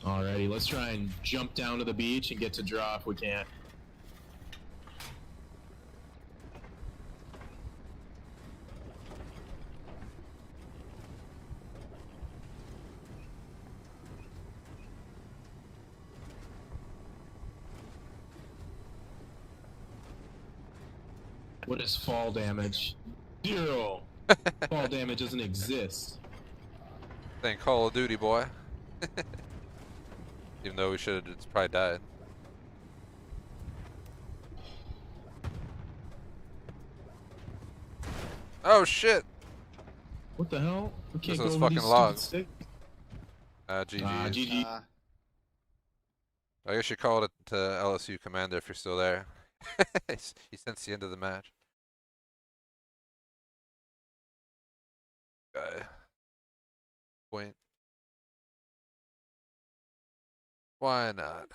Alrighty, let's try and jump down to the beach and get to draw if we can. What is fall damage? 0! Fall damage doesn't exist. Thank Call of Duty, boy. Even though we should have probably died. Oh shit! What the hell? We can't This go was over fucking these logs. stupid sticks. GG. GG. I guess you called it to LSU Commander if you're still there. He sensed the end of the match. Guy. Point. Why not?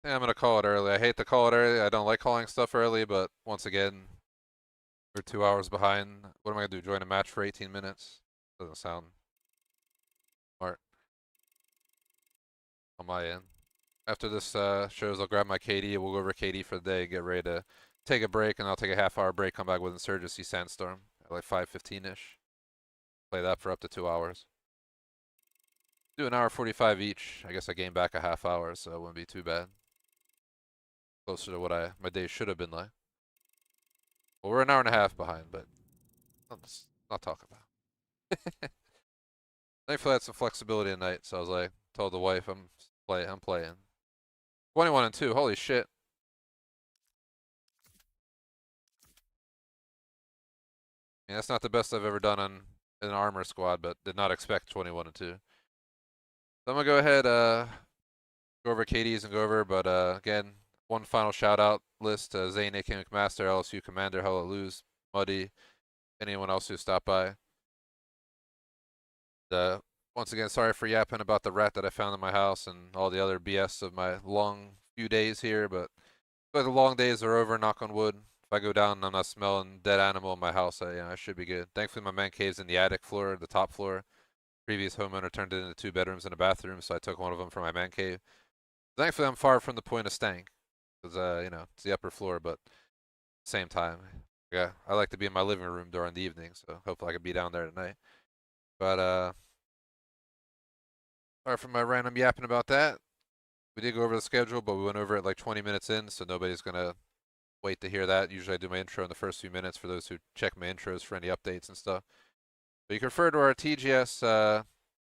Yeah, I'm gonna call it early. I hate to call it early. I don't like calling stuff early, but once again, we're 2 hours behind. What am I gonna do? Join a match for 18 minutes? Doesn't sound smart on my end. After this shows, I'll grab my KD. We'll go over KD for the day. Get ready to take a break, and I'll take a half-hour break. Come back with Insurgency Sandstorm at like 5:15ish. Play that for up to 2 hours. Do an hour 45 each. I guess I gained back a half hour, so it wouldn't be too bad. Closer to what my day should have been like. Well, we're an hour and a half behind, but let's not talk about it. Thankfully, I had some flexibility tonight, so I was like, told the wife I'm playing. 21-2, holy shit. I mean, that's not the best I've ever done on an armor squad, but did not expect 21-2. So I'm gonna go ahead, go over KDs and go over, but again, one final shout out list, Zane, AK McMaster, LSU Commander, Hello Lose, Muddy, anyone else who stopped by. Once again, sorry for yapping about the rat that I found in my house and all the other BS of my long few days here, but the long days are over, knock on wood. If I go down and I'm not smelling dead animal in my house, I should be good. Thankfully, my man cave's in the attic floor, the top floor. Previous homeowner turned it into 2 bedrooms and a bathroom, so I took one of them for my man cave. Thankfully, I'm far from the point of stank, because, it's the upper floor, but at the same time, yeah, I like to be in my living room during the evening, so hopefully I can be down there tonight. But, sorry for my random yapping about that. We did go over the schedule, but we went over it like 20 minutes in, so nobody's going to wait to hear that. Usually I do my intro in the first few minutes for those who check my intros for any updates and stuff. But you can refer to our TGS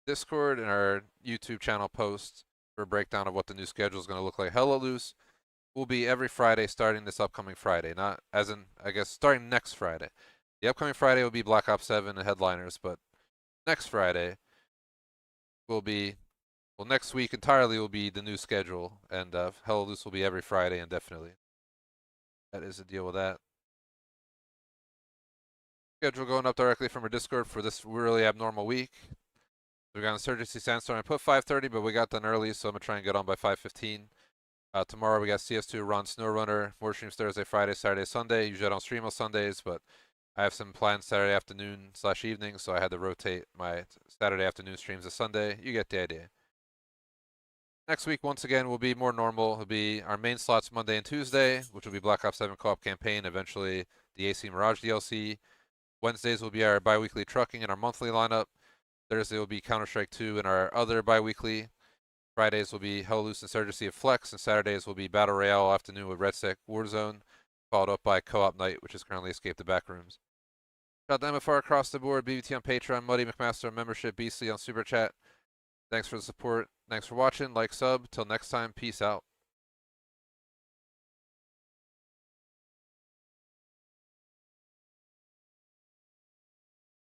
Discord and our YouTube channel posts for a breakdown of what the new schedule is going to look like. Hella Loose will be every Friday starting this upcoming Friday. Not as in, I guess, starting next Friday. The upcoming Friday will be Black Ops 7 and Headliners, but next Friday will be, well, next week entirely will be the new schedule, and Hella Loose will be every Friday indefinitely. That is the deal with that. Schedule going up directly from our Discord for this really abnormal week. We got Insurgency Sandstorm. I put 5:30, but we got done early, so I'm gonna try and get on by 5:15. Tomorrow we got CS2, Ron SnowRunner, more streams Thursday, Friday, Saturday, Sunday. Usually I don't stream on Sundays, but I have some plans Saturday afternoon / evening, so I had to rotate my Saturday afternoon streams to Sunday. You get the idea. Next week, once again, will be more normal. It'll be our main slots Monday and Tuesday, which will be Black Ops 7 Co-op campaign, eventually the AC Mirage DLC. Wednesdays will be our bi-weekly trucking and our monthly lineup. Thursday will be Counter-Strike 2 and our other bi-weekly. Fridays will be Hell Loose Insurgency of Flex, and Saturdays will be Battle Royale afternoon with RedSec Warzone, followed up by Co-op Night, which is currently Escape the Backrooms. Shout out to MFR across the board, BBT on Patreon, Muddy McMaster on membership, Beastly on Superchat. Thanks for the support. Thanks for watching. Like, sub. Till next time, peace out.